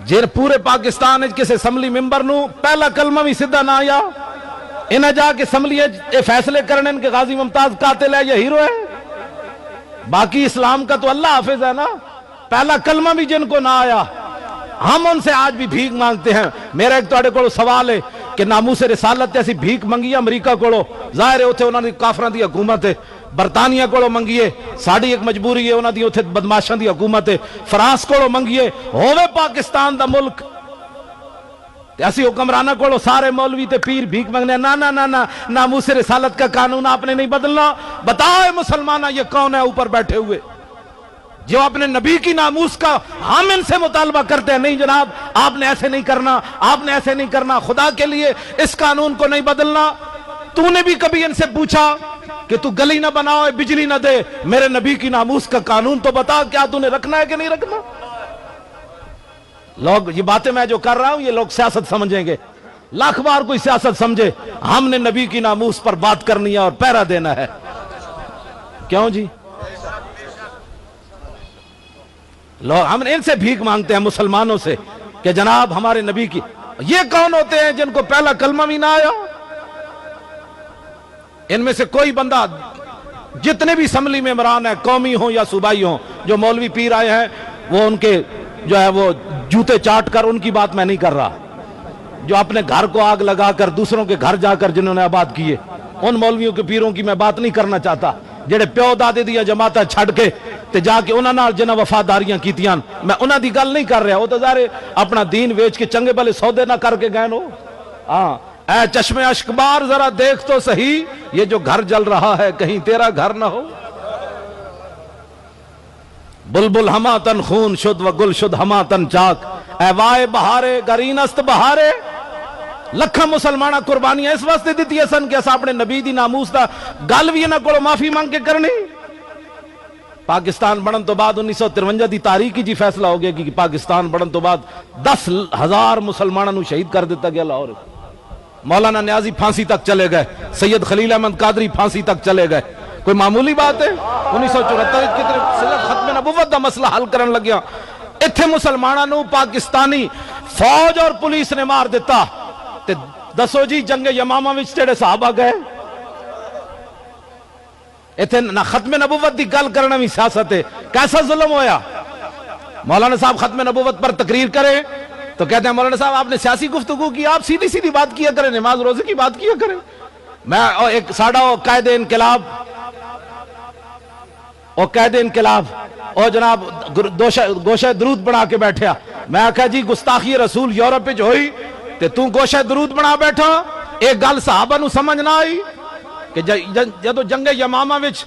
جن پورے پاکستان کس اسمبلی ممبر نو پہلا کلمہ بھی سدھا نہ آیا انہاں جا کے اسمبلی فیصلے کرنے ان کے غازی ممتاز قاتل ہے یا ہیرو ہے باقی اسلام کا تو اللہ حافظ ہے نا پہلا کلمہ بھی جن کو نہ آیا ہم ان سے آج بھی بھیک مانگتے ہیں میرا ایک توڑے کو سوال ہے کہ ناموس رسالت ایسی بھیک منگی امریکہ کو ظاہر ہے اتھے انہوں نے کافران دی حکومت ہے برطانیہ کو منگیے ساڑی ایک مجبوری ہے انہوں نے اتھے بدماشان دی حکومت ہے فرانس کو منگیے ہوئے پاکستان دا ملک ایسی حکمرانہ کو سارے مولوی تے پیر بھیک منگنے نا ناموس رسالت کا قانون آپ نے نہیں بدلنا بتائے مسلمانہ یہ کون ہے اوپر بیٹھے ہوئے جو اپنے نبی کی ناموس کا ہم ان سے مطالبہ کرتے ہیں نہیں جناب آپ نے ایسے نہیں کرنا آپ نے ایسے نہیں کرنا خدا کے لیے اس قانون کو نہیں بدلنا تو نے بھی کبھی ان سے پوچھا کہ تو گلی نہ بناؤ بجلی نہ دے میرے نبی کی ناموس کا قانون تو بتا کیا تو نے رکھنا ہے کہ نہیں رکھنا لوگ یہ باتیں میں جو کر رہا ہوں یہ لوگ سیاست سمجھیں گے لاکھ بار کوئی سیاست سمجھے ہم نے نبی کی ناموس پر بات کرنی ہے اور پیرا دینا ہے کیوں جی لوگ ہم ان سے بھیک مانگتے ہیں مسلمانوں سے کہ جناب ہمارے نبی کی یہ کون ہوتے ہیں جن کو پہلا کلمہ بھی نہ آیا ان میں سے کوئی بندہ جتنے بھی اسمبلی میں ممبران ہیں قومی ہوں یا صوبائی ہوں جو مولوی پیر آئے ہیں وہ ان کے جو ہے وہ جوتے چاٹ کر ان کی بات میں نہیں کر رہا جو اپنے گھر کو آگ لگا کر دوسروں کے گھر جا کر جنہوں نے آباد کیے ان مولویوں کے پیروں کی میں بات نہیں کرنا چاہتا جڑے پیو دادے دیا جماعتاں چھڑ کے تے جا کے انہاں نال جنہ وفاداریاں کیتیاں میں انہاں دی گل نہیں کر رہا وہ تو ظاہر اپنا دین ویچ کے چنگے بھلے سودے نہ کر کے گئے نو ہاں اے چشم اشکبار ذرا دیکھ تو صحیح یہ جو گھر جل رہا ہے کہیں تیرا گھر نہ ہو بلبل ہما تن خون شد و گل شد ہما تن چاک اے وائے بہارے گرین است بہارے لکھا مسلمانہ قربانیاں اس واسطے دیتی ہے سن کہ اس اپنے نبی دی ناموس دا گل بھی نہ کوڑو معافی مانگ کے کرنی پاکستان بڑھن تو بعد 1953 دی تاریخی جی فیصلہ ہو گیا کہ پاکستان بڑھن تو بعد 10,000 مسلمانوں نو شہید کر دیتا گیا لاہور مولانا نیازی پھانسی تک چلے گئے سید خلیل احمد قادری پھانسی تک چلے گئے کوئی معمولی بات ہے 1974 کی طرف ختم نبوت دا مسئلہ حل کرن لگیا اتھے مسلمانوں نو پاکستانی فوج اور پولیس نے مار دیتا تے دسو جی جنگ یمامہ وچ تیرے صحابہ گئے اتنے نہ ختم نبوت دی گل کرنا بھی سیاست ہے. کیسا ظلم ہویا. مولانا صاحب ختم نبوت پر تقریر کریں تو کہتے ہیں مولانا صاحب آپ نے سیاسی گفتگو کی, آپ سیدھی سیدھی بات کیا کریں, نماز روزے کی بات کیا کریں. میں ایک ساڑا قائد انقلاب او قائد انقلاب او جناب گوشہ درود بنا کے بیٹھیا. میں آکھا جی گستاخی رسول یورپ جو ہوئی تے تو گوشہ درود بنا بیٹھا. ایک گل صحابہ نو سمجھ نہ آئی کہ جدو جنگ یمامہ وچ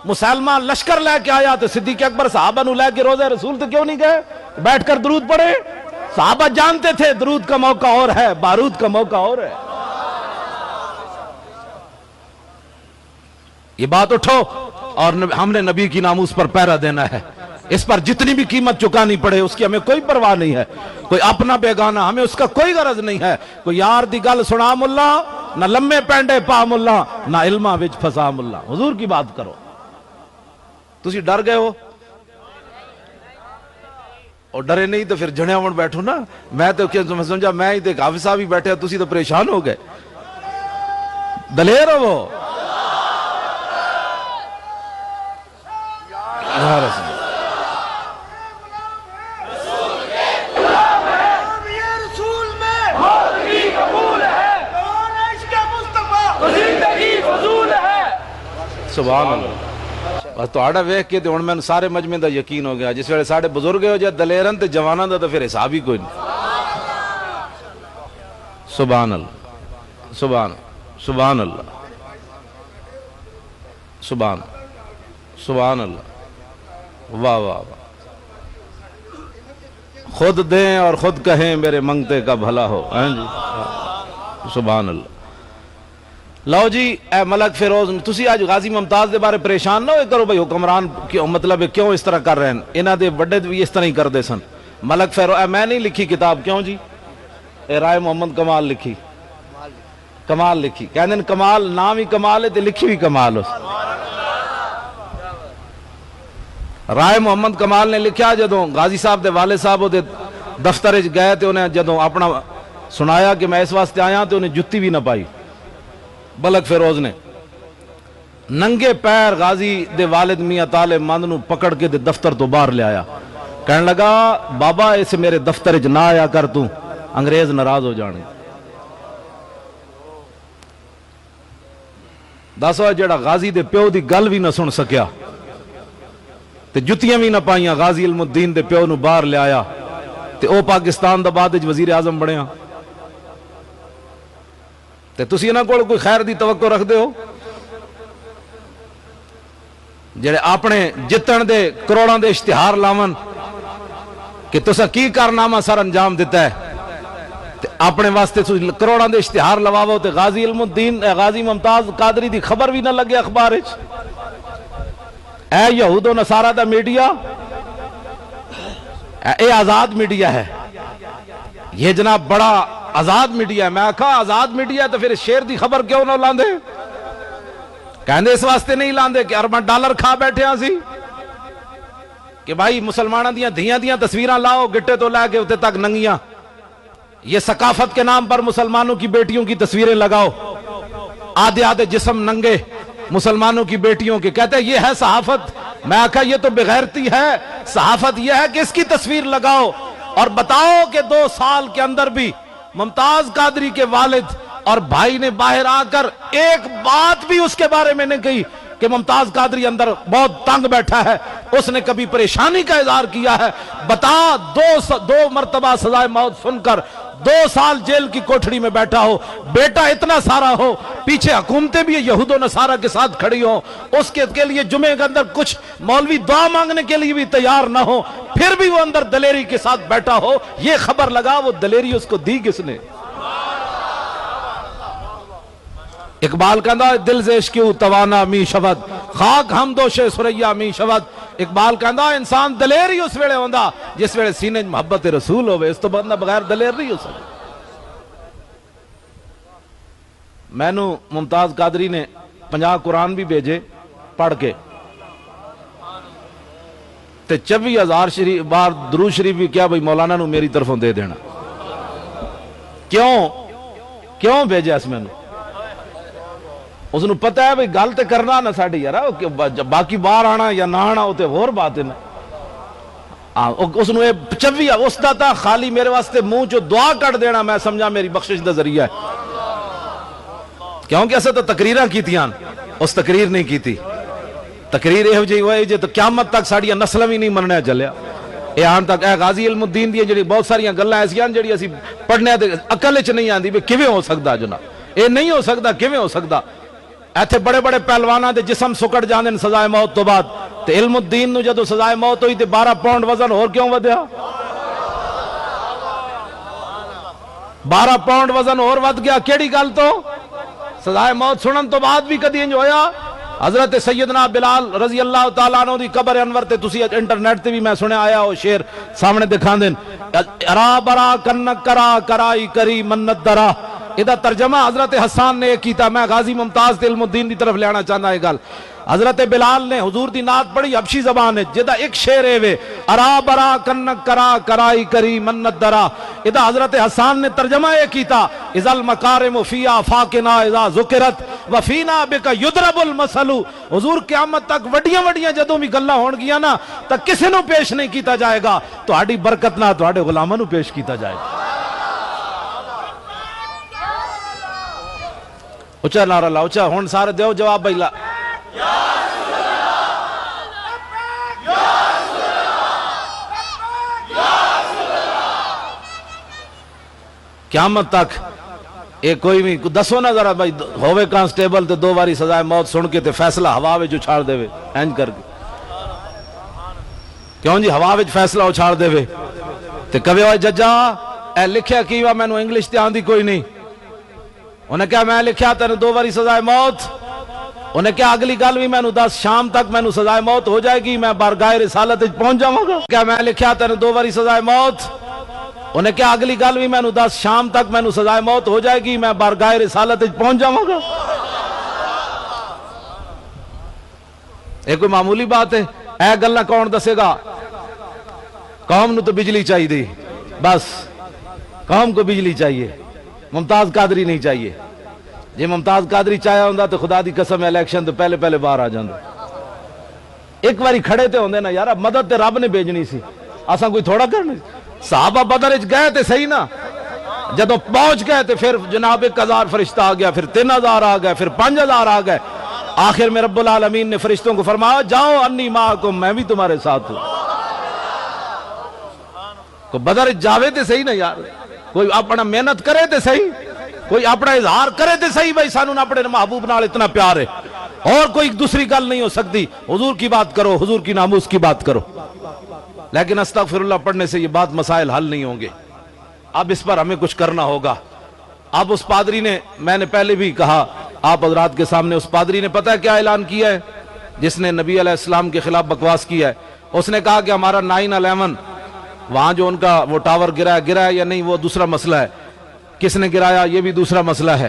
مسلمہ لشکر لے کے آیا تو صدیق اکبر صحابہ نو لے کے روزہ رسول تو کیوں نہیں گئے بیٹھ کر درود پڑھے. صحابہ جانتے تھے درود کا موقع اور ہے, بارود کا موقع اور ہے. یہ بات اٹھو اور ہم نے نبی کی ناموس پر پہرا دینا ہے. اس پر جتنی بھی قیمت چکانی پڑے اس کی ہمیں کوئی پرواہ نہیں ہے. کوئی اپنا بیگانہ ہمیں اس کا کوئی غرض نہیں ہے. کوئی یار دی گل سنا ملا, نہ لمے پینڈے پا ملا, نہ علمہ وچ پھسا ملا. حضور کی بات کرو. تسی ڈر گئے ہو اور ڈرے نہیں تو پھر جھڑے ہوڑ بیٹھو نا. میں تو سمجھا میں ہی تے حافظ صاحب ہی بیٹھے, تسی تو پریشان ہو گئے. دلیر ہو وہ سبحان اللہ. بس تو ویکھ کے ہن میں سارے مجمع دا یقین ہو گیا. جس ویلے ساڈے بزرگ ہو جائے دلیرن تے جواناں دا تو پھر حساب ہی کوئی نہیں. سبحان اللہ سبحان اللہ سبحان اللہ. واہ واہ واہ. خود دیں اور خود کہیں میرے منگتے کا بھلا ہو. سبحان اللہ. لو جی اے ملک فیروز, تسی آج غازی ممتاز دے بارے پریشان نہ ہوئے کرو بھئی حکمران مطلب کیوں اس طرح کر رہے ہیں. انہاں دے بڑے بھی اس طرح ہی کر دے سن. ملک فیروز میں نہیں لکھی کتاب, کیوں جی اے رائے محمد کمال لکھی, کمال لکھی. کہندے ہیں کمال نام ہی کمال ہے تے لکھی بھی کمال ہو. رائے محمد کمال نے لکھیا جدوں غازی صاحب دے والد صاحب دے دفتر وچ گئے تے انہیں جدوں اپنا سنایا کہ میں اس واسطے آیا تے انہیں جتی بھی نہ پائی. ملک فیروز نے ننگے پیر غازی دے والد میاں طالب مند نو پکڑ کے دے دفتر تو باہر لے آیا. کہنے لگا بابا اس میرے دفتر وچ نہ آیا کر, تو انگریز ناراض ہو جانے. دسو جڑا غازی دے پیو دی گل بھی نہ سن سکیا تے جتیاں بھی نہ پائیاں, غازی علم الدین دے پیو نو باہر لے آیا تے او پاکستان دا بعد وچ وزیر اعظم بنیا. تے تسی انہاں کول کوئی خیر دی توقع رکھ دے ہو جڑے اپنے جتن دے کروڑاں دے اشتہار لاون کہ تسا کی کارنامہ سر انجام دیتا ہے تے اپنے واسطے کروڑاں دے اشتہار لواو تے غازی علم الدین غازی ممتاز قادری دی خبر بھی نہ لگے اخبار وچ. اے یہود و نصارہ the media, a Azad media ہے. یہ جناب بڑا آزاد میڈیا ہے. میں کہا آزاد میڈیا ہے تو پھر شیر دی خبر کیوں نہ لاندے. کہندے اس واسطے نہیں لاندے کہ ارباں ڈالر کھا بیٹھے ہاں سی کہ بھائی مسلمانوں دیاں دھیاں دیاں تصویراں لاؤ گٹے تو لے کے اتنے تک ننگیاں. یہ ثقافت کے نام پر مسلمانوں کی بیٹیوں کی تصویریں لگاؤ, آدھے آدھے جسم ننگے مسلمانوں کی بیٹیوں کے. کہتے ہیں یہ ہے صحافت. میں کہا یہ تو بغیرتی ہے. صحافت یہ ہے کہ اس کی تصویر لگاؤ اور بتاؤ کہ 2 سال کے اندر بھی ممتاز قادری کے والد اور بھائی نے باہر آ کر ایک بات بھی اس کے بارے میں نہیں کہی کہ ممتاز قادری اندر بہت تنگ بیٹھا ہے, اس نے کبھی پریشانی کا اظہار کیا ہے. بتا 2 مرتبہ سزائے موت سن کر 2 سال جیل کی کوٹھڑی میں بیٹھا ہو, بیٹا اتنا سارا ہو, پیچھے حکومتیں بھی یہود و نصارہ کے ساتھ کھڑی ہوں, اس کے لیے جمعے کے اندر کچھ مولوی دعا مانگنے کے لیے بھی تیار نہ ہو, پھر بھی وہ اندر دلیری کے ساتھ بیٹھا ہو. یہ خبر لگا وہ دلیری اس کو دی کس نے. اقبال کہندا دل سے عشقیو توانا می شود, خاک ہم دوش سریا می شود. اقبال کہندا انسان دلیر ہی اس ویلے ہوندا جس ویلے سینے محبت رسول ہوئے, اس تو بندہ بغیر دلیر نہیں ہو سکتا. میں نو ممتاز قادری نے 50 قرآن بھی بھیجے پڑھ کے تے 24,000 بار درود شریف بھی کیا بھئی مولانا نو میری طرفوں دے دینا. کیوں بھیجے اس میں نو اس نو پتہ ہے بھئی گل تے کرنا نہ ساڈی یار باقی باہر آنا یا نہ آنا وہ تے ہور بات ہے نا اس نو چوی اس دا تا خالی میرے واسطے منہ چو دعا کٹ دینا میں سمجھا میری بخشش دا ذریعہ ہے کیونکہ اسے تو تقریراں کیتیاں اس تقریر نہیں کیتی تقریر یہ جی ہوئے جی تو قیامت تک ساڑیاں نسلیں بھی نہیں مننے چلیا اے آن تک اے غازی علم الدین دی جڑی بہت ساریاں گلاں ایسیاں جڑی اسی پڑھنے تے عقل وچ نہیں آندی بھی کیویں ہو سکدا جناب اے نہیں ہو سکدا کیویں ہو سکدا ایتھے بڑے بڑے پہلواناں دے جسم سکڑ جاندے نے سزائے موت تو بعد تے علم الدین نو جدوں سزائے موت ہوئی تے 12 پاؤنڈ وزن اور کیوں ودیا 12 پاؤنڈ وزن اور ود گیا کیڑی گل تو سزائے موت سنن تو بعد بھی کدی انج ہویا حضرت سیدنا بلال رضی اللہ تعالیٰ عنہ دی قبر انور تے تسی انٹرنیٹ تے بھی میں سنے آیا وہ شعر سامنے دکھان دین ارا برا کنک کرا کرائی کری منت درا ادھا ترجمہ حضرت حسان نے کیتا میں غازی ممتاز تے علم الدین دی طرف لینا چاہنا ہے گل حضرت بلال نے حضور دی نعت پڑھی حبشی زبان ہے جدہ ایک شعر ہے وے ارا برا کنک کرا کرائی کری منت درا ادھا حضرت حسان نے ترجمہ یہ کیتا اذا المکارم فیا فاکنا اذا ذکرت وفینا بکا یدرب المسلو حضور قیامت تک وڈیاں وڈیاں جدوں بھی گلہ ہون گیا نا تک کسی نو پیش نہیں کیتا جائے گا تو آڑی برکت نہ تو آڑے غلامہ نو پیش کیتا جائے گا اچھا نعرہ اللہ اچھا ہون سارے دیو جواب بھائی لا قیامت تک ایک کوئی بھی دسو نا ذرا بھائی ہوئے کانسٹیبل تے 2 باری سزائے موت سن کے تے فیصلہ ہوا وچ اچھاڑ دے وے اینج کر کے کیوں جی ہوا وچ فیصلہ اچھاڑ دے وے تے کہے اوے ججا اے لکھیا کی وا مینوں انگلش تے آندی کوئی نہیں انہیں کہا میں لکھیا تیرے 2 باری سزائے موت انہیں کہا اگلی گل بھی مینوں 10 شام تک مینوں سزائے موت ہو جائے گی میں بارگاہ رسالت وچ پہنچ جاواں گا کیا میں لکھیا تیرے 2 باری سزائے موت انہیں کہا اگلی گل بھی مینوں 10 شام تک مینوں سزائے موت ہو جائے گی میں بارگاہ رسالت وچ پہنچ جاواں گا ایک کوئی معمولی بات ہے اے گلاں کون دسے گا قوم نو تو بجلی چاہیے دی بس قوم کو بجلی چاہیے ممتاز قادری نہیں چاہیے جی ممتاز قادری چاہیا ہوندا تو خدا دی قسم الیکشن تو پہلے پہلے باہر آ جاندا ایک باری کھڑے تے ہوندے نا یار مدد تے رب نے بھیجنی سی اساں کوئی تھوڑا کرنا صحابہ بدر وچ گئے تے صحیح نا جدوں پہنچ گئے تے پھر جناب 1000 فرشتہ آ گیا پھر 3000 آ گئے پھر 5000 آ گئے آخر میں رب العالمین نے فرشتوں کو فرمایا جاؤ انی معکم میں بھی تمہارے ساتھ ہوں کو بدر جاوے تے صحیح نا یار کوئی اپنا محنت کرے تے صحیح کوئی اپنا اظہار کرے تے صحیح بھائی سانوں اپنے محبوب نال اتنا پیار ہے اور کوئی دوسری گل نہیں ہو سکتی حضور کی بات کرو حضور کی ناموس کی بات کرو لیکن استغفر اللہ پڑھنے سے یہ بات مسائل حل نہیں ہوں گے اب اس پر ہمیں کچھ کرنا ہوگا اب اس پادری نے میں نے پہلے بھی کہا آپ حضرات کے سامنے اس پادری نے پتہ ہے کیا اعلان کیا ہے جس نے نبی علیہ السلام کے خلاف بکواس کیا ہے اس نے کہا کہ ہمارا 9/11 وہاں جو ان کا وہ ٹاور گرا ہے یا نہیں وہ دوسرا مسئلہ ہے کس نے گرایا یہ بھی دوسرا مسئلہ ہے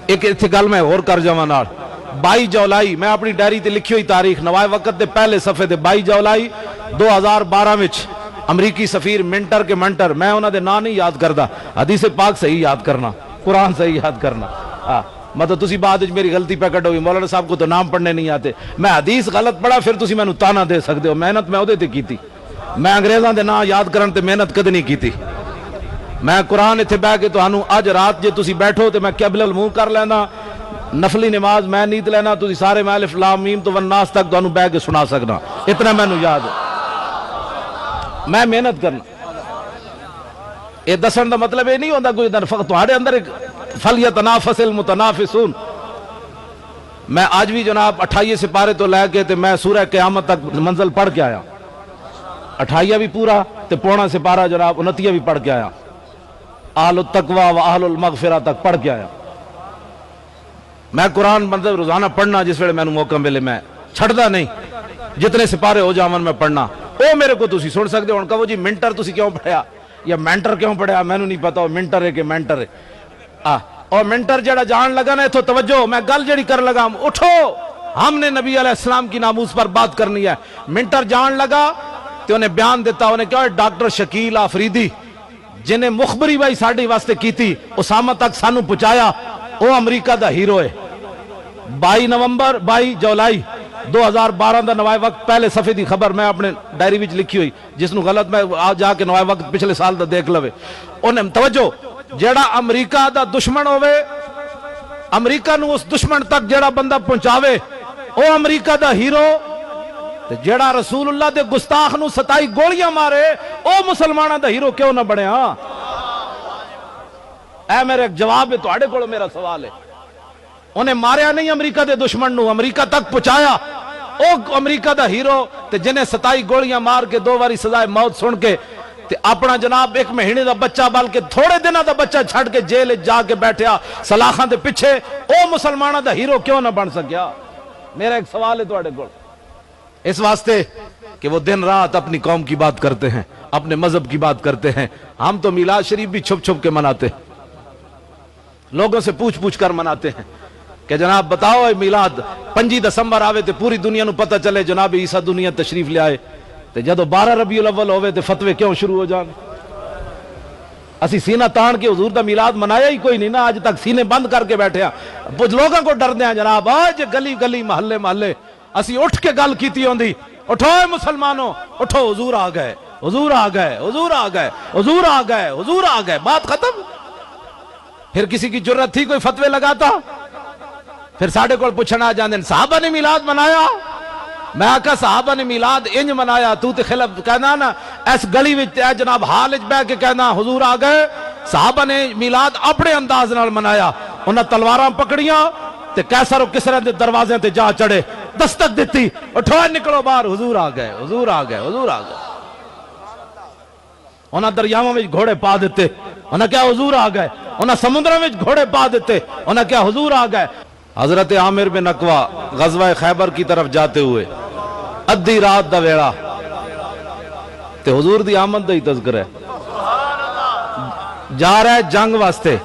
ایک اتھے گل میں اور کر جاواں نال 22 جولائی میں اپنی ڈائری تے لکھی ہوئی تاریخ نوائے وقت دے پہلے صفحے تے 22 جولائی 2012 وچ امریکی سفیر منٹر کے منٹر میں انہاں دے نام نہیں یاد کردا حدیث پاک صحیح یاد کرنا قرآن صحیح یاد کرنا مطلب تسی بعد وچ میری غلطی پہ کڈو مولانا صاحب کو تو نام پڑھنے نہیں آتے میں حدیث غلط پڑھا پھر تسی مینوں تانا دے سکدے ہو محنت میں اودے تے کیتی میں انگریزاں دے نام یاد کرن تے محنت کد نہیں کیتی میں قرآن اتھے بہ کے تانوں اج رات جے تسی بیٹھو تے میں قبل المنہ کر لینا نفلی نماز میں نیت لینا تسی سارے میں الف لام میم تو والناس تک تانوں بہ کے سنا سکنا اتنا مینوں یاد ہے میں محنت کرنا یہ دسن دا مطلب یہ نہیں ہوندا کوئی تہاڈے اندر ایک فلیتنافس المتنافسون میں آج بھی جناب 28 سپارے تو لے کے تے میں سورہ قیامت تک منزل پڑھ کے آیا 28 بھی پورا تے پونا سپارہ جناب 29 بھی پڑھ کے آیا اہل التقوی و اہل المغفرہ تک پڑھ کے آیا میں قرآن مطلب روزانہ پڑھنا جس ویلے مینوں موقع ملے میں چھڑدا نہیں جتنے سپارے ہو جاون میں پڑھنا او میرے کو تسی سن سکدے ہو کہو جی منٹر تسی کیوں پڑھیا یا مینٹر کیوں پڑھیا مینوں نہیں پتا وہ منٹر ہے کہ مینٹر ہے اور منٹر جڑا جان لگا نا تو توجہ میں گل جڑی کر لگا اٹھو ہم نے نبی علیہ السلام کی ناموس پر بات کرنی ہے منٹر جان لگا تو انہیں بیان دیتا انہیں کہا ڈاکٹر شکیل آفریدی جنہیں مخبری بائی ساڑھی واسطے کی تھی اسامہ تک سانو پچایا وہ امریکہ دا ہیرو ہے 22 جولائی 2012 دا نوائے وقت پہلے صفحے دی خبر میں اپنے ڈائری وچ لکھی ہوئی، جس نو غلط میں جا کے نوائے وقت پچھلے سال دا دیکھ لوے. انہیں توجہ، جیڑا امریکہ دا دشمن ہوئے، امریکہ نو اس دشمن تک جیڑا بندہ پہنچاوے او امریکہ دا ہیرو، جیڑا رسول اللہ دے گستاخ نو 27 گولیاں مارے او مسلمانہ دا ہیرو کیوں نہ بنے؟ ہاں اے میرے ایک جواب ہے، تواڈے کول میرا سوال ہے. انہیں ماریا نہیں امریکہ دے دشمن نو، امریکہ تک پہنچایا، او امریکہ دا ہیرو تے جنہیں 27 گولیاں مار کے 2 باری سزائے موت سن کے تے اپنا جناب 1 مہینے دا بچہ بلکہ تھوڑے دنوں دا بچہ چھڑ کے جیل جا کے بیٹھیا سلاخاں دے پیچھے، او مسلمانہ دا ہیرو کیوں نہ بن سکیا؟ میرا ایک سوال ہے تواڈے کول. اس واسطے کہ وہ دن رات اپنی قوم کی بات کرتے ہیں، اپنے مذہب کی بات کرتے ہیں. ہم تو میلاد شریف بھی چھپ چھپ کے مناتے ہیں، لوگوں سے پوچھ کر مناتے ہیں کہ جناب بتاؤ اے میلاد 5 دسمبر آوے تے پوری دنیا نو پتہ چلے جناب عیسیٰ دنیا تشریف لے آئے، تے جدو 12 ربیع الاول ہوئے تے فتوے کیوں شروع ہو جان؟ اسی سینہ تان کے حضور دا میلاد منایا ہی کوئی نہیں نا، آج تک سینے بند کر کے بیٹھے ہیں، لوگوں کو ڈر دیں جناب. آج گلی گلی محلے اسی اٹھ کے گل کیتی ہوندی، اٹھو اے مسلمانوں اٹھو، حضور آ گئے، حضور آ گئے، حضور آ گئے، حضور آ گئے، حضور آ گئے، بات ختم. پھر کسی کی جرت تھی کوئی فتوے لگاتا؟ پھر ساڑھے کو پوچھنا جاندے صحابہ نے میلاد منایا؟ میں آکا صحابہ نے میلاد انج منایا، تو تے خلاف کہنا نا اس گلی وچ اے جناب حال وچ بیٹھ کے کہنا حضور آ گئے. صحابہ نے میلاد اپنے انداز نال منایا، انہاں تلواراں پکڑیاں تے کیسر و کسرا دے دروازے تے جا چڑھے، دستک دیتی، اٹھو نکلو باہر، حضور آ گئے، حضور آ گئے، حضور آ گئے. انہاں دریاواں وچ گھوڑے پا دیتے، انہاں کیا حضور آ گئے. انہاں سمندراں وچ گھوڑے پا دیتے، انہاں کیا حضور آ گئے. حضرت عامر بن اقوا غزوہ خیبر کی طرف جاتے ہوئے ادھی رات دا ویڑا تے حضور دی آمد دا ہی تذکرہ ہے، جا رہا ہے جنگ واسطے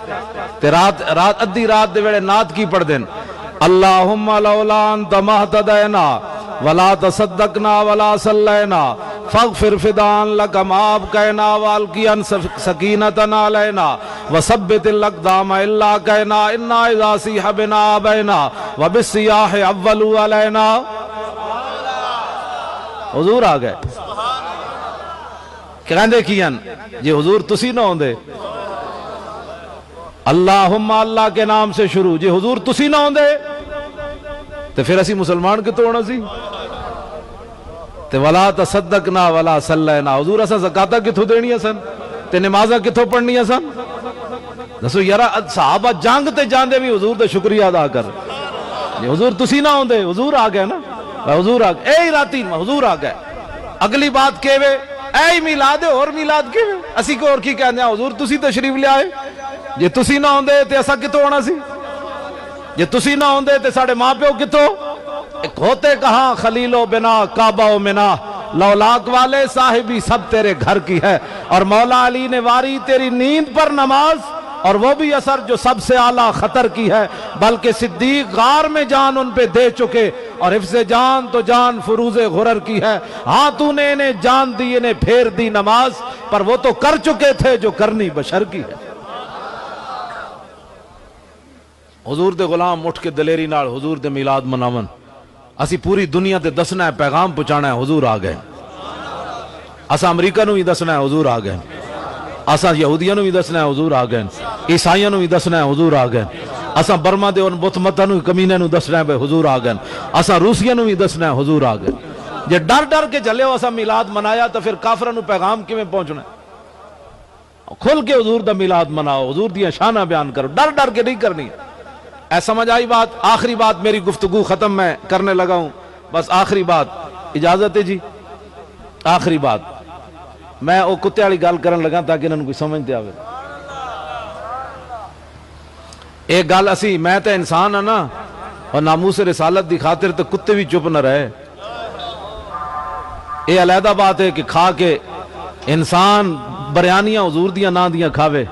تے رات ادھی رات دے ویڑے نعت کی پڑھ دین، اللہم لولا انت مہتدینا ولا تصدقنا ولا صلینا فاغفر فدان لک ما ابقینا والقیان سکینتنا علینا وثبت الاقدام الا کینا انا اذا سیح بنا ابینا وبالسیاح اولو علینا. حضور آ گئے. کہندے کیان جی حضور تسی نہ ہوندے، اللہم اللہ کے نام سے شروع، جی حضور تسی نہ ہوندے تو پھر اسی مسلمان کتوں ہونا سی؟ تے ولا تصدقنا ولا صلینا، حضور اسا زکاتہ کتوں دینی سن تے نمازہ کتوں پڑھنی سن؟ دسو یارا صحابہ جنگ تے جاندے بھی حضور دا شکریہ ادا کر، جی حضور تسی نہ ہوندے، حضور آ گئے نا، حضور آ گئے، اے راتی حضور آ گئے. اگلی بات کہوے اے میلاد اور میلاد کہوے، اسی کو اور کی کہنے حضور تسی تشریف لے آئے، جی تسی نہ ہوندے تے اسا کتوں ہونا سی؟ جی تسی نہ ہوندے تے ساڑھے ماں پیو کتوں؟ ایک ہوتے کہاں خلیل و بنا کعبہ و منا، لولاک والے صاحبی سب تیرے گھر کی ہے، اور مولا علی نے واری تیری نیند پر نماز، اور وہ بھی اثر جو سب سے اعلیٰ خطر کی ہے، بلکہ صدیق غار میں جان ان پہ دے چکے، اور حفظ جان تو جان فروز غرر کی ہے. ہاں تو نے انہیں جان دی انہیں پھیر دی نماز، پر وہ تو کر چکے تھے جو کرنی بشر کی ہے. حضور دے غلام اٹھ کے دلیری نال حضور دے میلاد مناون، اسی پوری دنیا تے دسنا ہے، پیغام پہنچانا ہے حضور آ گئے. اسا امریکہ نو بھی دسنا ہے حضور آ گئے، اسا یہودیاں نو بھی دسنا ہے حضور آ گئے، عیسائیاں نو بھی دسنا ہے حضور آ گئے، اسا برما دے ان بت متاں نو کمینے نو دسنا ہے حضور آ گئے، اسا روسیاں نو بھی دسنا ہے حضور آ گئے. جے ڈر ڈر کے جلے ہو اسا میلاد منایا تو پھر کافراں نو پیغام کیویں پہنچنا ہے؟ کھل کے حضور دا میلاد مناؤ، حضور دیاں شاناں بیان کرو، ڈر ڈر کے نہیں کرنی. اے سمجھ آئی بات؟ آخری بات میری گفتگو ختم میں کرنے لگا ہوں، بس آخری بات، اجازت ہے جی؟ آخری بات میں وہ کتے والی گل کرن لگا تاکہ انہوں کوئی سمجھتے آوے. ایک گل اسی میں تے انسان ہاں نا، اور ناموس رسالت دی خاطر تے کتے بھی چپ نہ رہے. یہ علیحدہ بات ہے کہ کھا کے انسان بریانیاں حضور دیاں نا دیاں کھاوے،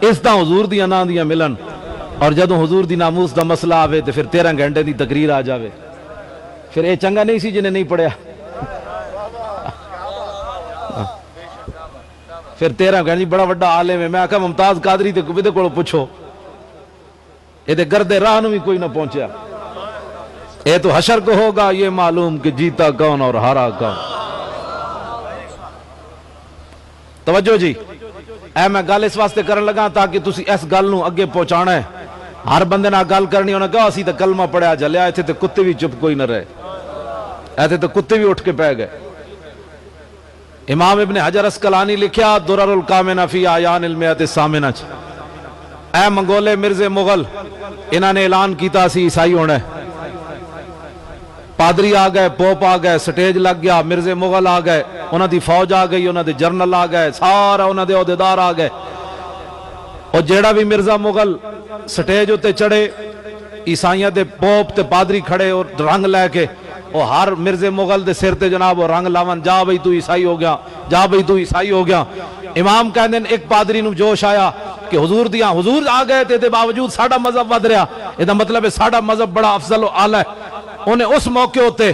اس طرح حضور دیاں نا دیاں ملن، اور جدوں حضور دی ناموس دا مسئلہ آوے تو پھر 13 گھنٹے دی تقریر آ جاوے. پھر اے چنگا نہیں سی جنہیں نہیں پڑھیا. پھر 13 گھنٹے بڑا وڈا عالم ہے، میں آکھا ممتاز قادری تے کبھی دے کولوں پوچھو، یہ تے گردے راہ نو بھی کوئی نہ پہنچیا. یہ تو حشر کو ہوگا یہ معلوم کہ جیتا کون اور ہارا کون. توجہ جی، اے میں گل اس واسطے کرن لگا تاکہ تسی اس گل نو اگے پہنچانا ہے. ہر بندے نہ گل کرنی انہیں کہا اسی تے کلمہ پڑھیا جلیا، ایتھے تے کتے بھی چپ کوئی نہ رہے، ایتھے تے کتے بھی اٹھ کے پہ گئے. امام ابن حجر اسقلانی لکھیا درر الکامنہ فی آیان المئۃ الثامنہ، اے منگولے مرزے مغل، انہاں نے اعلان کیتا سی عیسائی ہونا ہے. پادری آ گئے، پوپ آ گئے، سٹیج لگ گیا، مرزے مغل آ گئے، انہاں دی فوج آ گئی، انہاں دے جرنل آ گئے، سارا انہاں دے عہدیدار آ گئے. اور جیڑا بھی مرزا مغل سٹیج ہوتے چڑھے، عیسائیاں دے پوپ تے پادری کھڑے اور رنگ لے کے، اور ہر مرزے مغل دے سر تے جناب وہ رنگ لاون، جا بھئی تو عیسائی ہو گیا، جا بھئی تو عیسائی ہو گیا. امام کہندے ایک پادری نو جوش آیا کہ حضور دیاں حضور آ گئے تے باوجود ساڈا مذہب ود رہا، یہ مطلب ہے ساڈا مذہب بڑا افضل و اعلی ہے. انہیں اس موقع ہوتے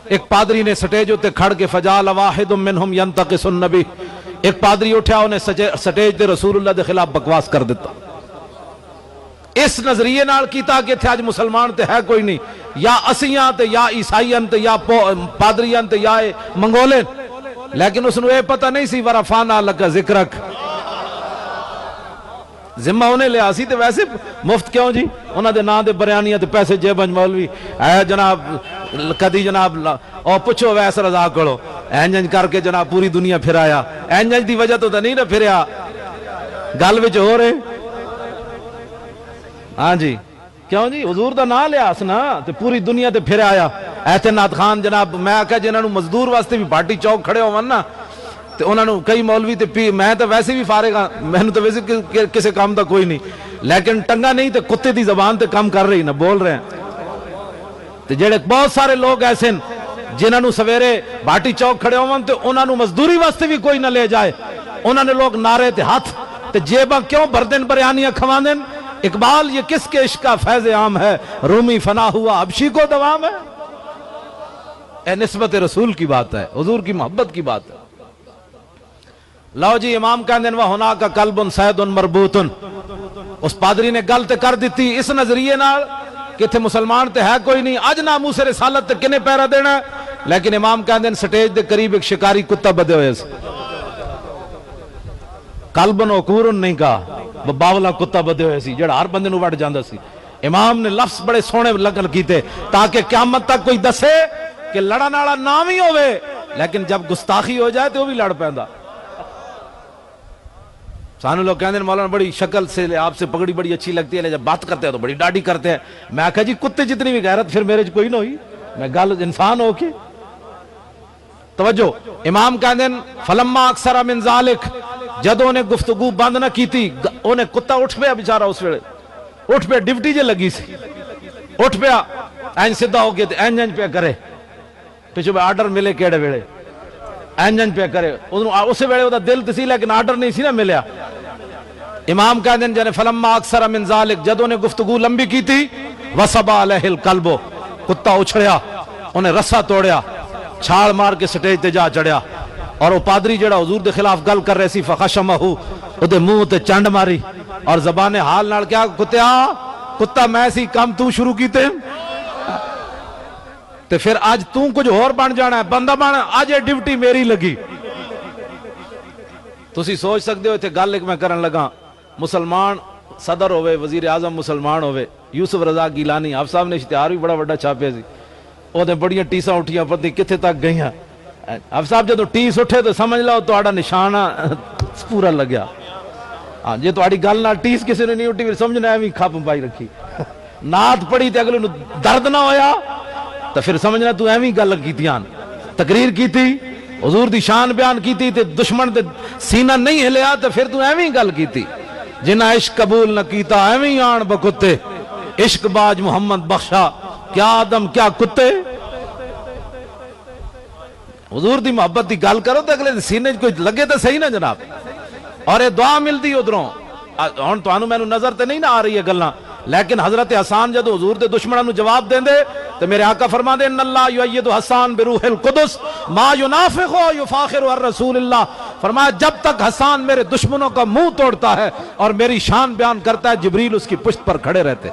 ایک پادری نے سٹیج ہوتے کھڑ کے فجال واحد منہم ینتقص النبی، ایک پادری اٹھیا انہیں سٹیج تے رسول اللہ دے خلاف بکواس کر دیتا. اس نظریے نال کیتا کہ تھے آج مسلمان تے ہے کوئی نہیں، یا اسیاں تے یا عیسائیاں تے یا پادریاں تے یا منگولین. لیکن اس نے یہ پتہ نہیں سی ورفعنا لک ذکرک، ذمہ انہیں لیا سی تے ویسے مفت کیوں جی، انہاں دے نام دے بریانیاں تے پیسے جیبنج مولوی اے جناب کدی جناب او پوچھو ویس رضا کرو اینجنج کر کے جناب پوری دنیا پھرایا، اینجنج دی وجہ تو نہیں نہ پھریا، گل وچ ہو رہے. ہاں جی کیوں جی حضور دا نام لیا اسنا تے پوری دنیا تے پھر آیا. ایتھے نات خان جناب میں آکھا جنہاں نو مزدور واسطے بھی بھاٹی چوک کھڑے ہون نا تے انہاں نو کئی مولوی تے میں تے ویسے بھی فارغ ہاں، میں نو تے ویسے کسے کام دا کوئی نہیں، لیکن ٹنگا نہیں تے کتے دی زبان تے کام کر رہی نہ بول رہے ہیں. تے جڑے بہت سارے لوگ ایسے جنہاں نو سویرے بھاٹی چوک کھڑے ہون تے انہاں نو مزدوری واسطے بھی کوئی نہ لے جائے، انہاں نے لوگ نعرے تے ہاتھ تے جیباں کیوں بردن بریانیاں کھواندن. اقبال یہ کس کے عشق کا فیض عام ہے، رومی فنا ہوا حبشی کو دوام ہے. اے نسبت رسول کی بات ہے، حضور کی محبت کی بات ہے. لو جی امام کہندے و ہونا کا قلب سید مربوط، اس پادری نے گل تے کر دیتی اس نظریے نال کہ تھے مسلمان تے ہے کوئی نہیں، اج ناموس رسالت تے کنے پیرا دینا ہے. لیکن امام کہندے سٹیج دے قریب ایک شکاری کتا بدے ہوئے سے، قلبن وقورن نہیں کہا، باولا کتا بدے ہوئے سی جڑا ہر بندے نو وڑ جاندا سی. امام نے لفظ بڑے سونے لگل کیتے تاکہ قیامت تک کوئی دسے کہ لڑا ناڑا نام ہی ہوئے لیکن جب گستاخی ہو جائے تو وہ بھی لڑ پیندا. سانو لوگ کہندے مولانا بڑی شکل سے آپ سے پگڑی بڑی اچھی لگتی ہے، جب بات کرتے ہیں تو بڑی ڈاڈی کرتے ہیں. میں کہا جی کتے جتنی بھی غیرت پھر میرے کوئی نہ ہوئی، میں گل انسان ہو کے. توجہ امام کہندے فلما اکثر من ذالک، جدوں نے گفتگو بند نہ کیتی انہیں کتا اٹھ پیا بیچارہ، اس ویلے اٹھ پیا ڈیوٹی جے لگی سی، اٹھ پیا این سدھا ہو گیا تے این پیا کرے، پیچھے آرڈر ملے کیڑے ویلے این پیا کرے، اس ویلے وہ دل تے سی لیکن آرڈر نہیں سی نہ ملیا. امام کہندے ہیں جنے فلما اکثر من ذالک، جدوں نے گفتگو لمبی کیتی وصبا علیہ القلب، کتا اچھڑیا انہیں رسا توڑیا، چھال مار کے سٹیج تے جا چڑھیا. اور وہ پادری جڑا حضور دے خلاف گل کر رہے سی فخشمہ او دے منہ تے چنڈ ماری اور زبان حال نال کیا کتیا کتا میں سی کام تو شروع کیتے تے پھر آج تو کچھ اور بن جانا ہے، بندہ بن آج یہ ڈیوٹی میری لگی. تسی سوچ سکتے ہو تے گل ایک میں کرن لگا، مسلمان صدر ہوئے، وزیر اعظم مسلمان ہوئے، یوسف رضا گیلانی آپ صاحب نے اشتہار بھی بڑا بڑا چھاپیا سی، وہ دے بڑیاں ٹیساں اٹھیاں پتہ کتنے تک گئیاں. اب صاحب جدو ٹیس اٹھے تو سمجھ لو تو آڑا نشانہ پورا لگیا. ہاں جی تو آڑی گل نہ ٹیس کسی نے نہیں اٹھی پھر سمجھنا ہے بھی کھاپ پائی رکھی، نات پڑھی تے اگلے درد نہ ہویا تو پھر سمجھنا تو ایویں گل کیتیاں، تقریر کیتی حضور دی شان بیان کیتی تے دشمن تے سینہ نہیں ہلیا تو پھر تو ایویں گل کیتی. جنہ عشق قبول نہ کیتا ایویں آن بکتے، عشق باج محمد بخشا کیا آدم کیا کتے. حضور دی محبت دی گل کرو تو اگلے سینے کوئی لگے تو صحیح نا جناب. اور یہ دعا ملتی ادھروں ہن تانوں مینوں نظر تے نہیں نہ آ رہی ہے گلاں، لیکن حضرت حسان جدو حضور دے دشمناں نو جواب دیندے تو میرے آقا فرماندے ان اللہ یؤید حسان بروح القدس ما ینافق و یفاخر الرسول اللہ. فرمایا جب تک حسان میرے دشمنوں کا منہ توڑتا ہے اور میری شان بیان کرتا ہے جبریل اس کی پشت پر کھڑے رہتے.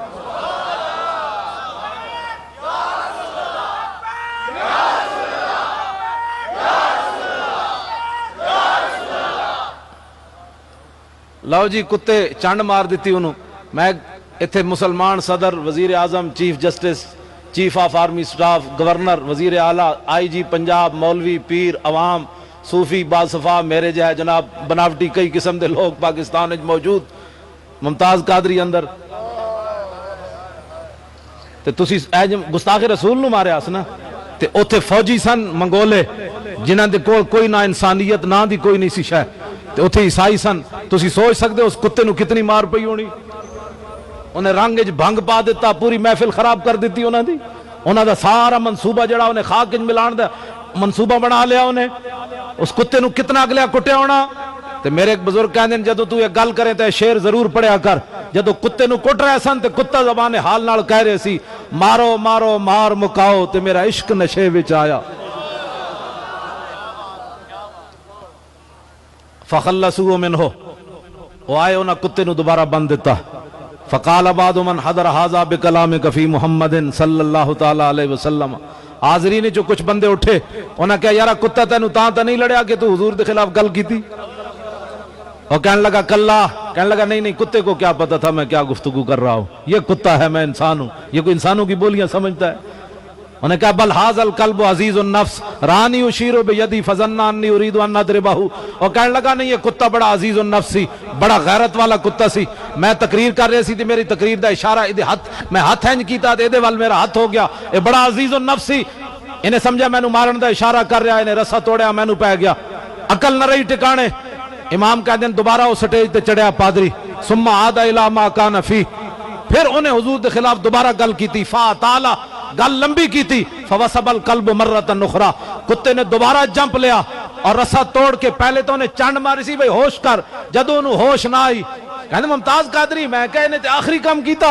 لو جی کتے چنڈ مار دیتی انہوں. میں اتھے مسلمان صدر، وزیر اعظم، chief justice, chief of army staff, governor, وزیر اعلیٰ، آئی جی پنجاب، مولوی، پیر، عوام، صوفی، باصفا، میرے جو ہے جناب بناوٹی کئی قسم دے لوگ پاکستان وچ موجود. ممتاز قادری اندر تے تسی اے گستاخ رسول نو ماریا اس نا. تے اوتھے فوجی سن منگولے جنہاں دے کول کوئی نہ انسانیت نہ دی کوئی نہیں سی شے. تے اوتھے عیسائی سن. تسی سوچ سکدے اس کتے نو کتنی مار پئی ہونی. انہیں رنگ وچ بھنگ پا دیتا، پوری محفل خراب کر دیتی انہاں دی. انہاں دا سارا منصوبہ جڑا انہیں خاک وچ ملان دا منصوبہ بنا لیا انہیں. اس کتے نو کتنا اگلے کٹیا ہونا. تے میرے ایک بزرگ کہندے جدوں تو یہ گل کرے تے شعر ضرور پڑھیا کر. جدوں کتے نو کٹ رہے سن تے کتا زبان حال نال کہہ رہے سی مارو مارو مار مکاؤ تے میرا عشق نشے وچ آیا. فخلصوا منہ، وہ آئے انہاں کتے نو دوبارہ بند دیتا. فقال بعض من حضر هذا بکلامک فی محمد صلی اللہ تعالی علیہ وسلم. حاضرین جو کچھ بندے اٹھے انہاں کہا یارا کتا تینو تاں نہیں لڑیا کہ تو حضور دے خلاف گل کیتی. اور کہنے لگا کلا، کہنے لگا نہیں کتے کو کیا پتا تھا میں کیا گفتگو کر رہا ہوں. یہ کتا ہے، میں انسان ہوں. یہ کوئی انسانوں کی بولیاں سمجھتا ہے. انہیں کہا بل ھذا الکلب عزیز النفس رانی اشیر بیدی فظنا انی اريد ان اضربہ. اور کہنے لگا نہیں یہ کتا بڑا عزیز النفس سی، بڑا غیرت والا کتا سی. میں تقریر کر رہی سی تے میری تقریر دا اشارہ میں ہاتھ ہینج کیتا تے دے وال میرا ہاتھ ہو گیا. یہ بڑا عزیز النفس سی. انہیں سمجھا مینوں مارن دا اشارہ کر رہا، انہیں رسا توڑیا مینوں پہ گیا. عقل نہ رہی ٹکانے. امام کہتے ہیں دوبارہ وہ سٹیج تے چڑھیا پادری. ثم عاد الی ما کان فی، پھر انہیں حضور دے خلاف دوبارہ گل کیتی. فاطالا، گل لمبی کیتی. فوسب القلب مرۃ اخرى، کتے نے دوبارہ جمپ لیا اور رسا توڑ کے پہلے تو انہیں چانڈ ماری سی بھئی ہوش کر. جدوں انہوں ہوش نہ آئی کہنے ممتاز قادری میں کہے انہیں تے آخری کام کیتا.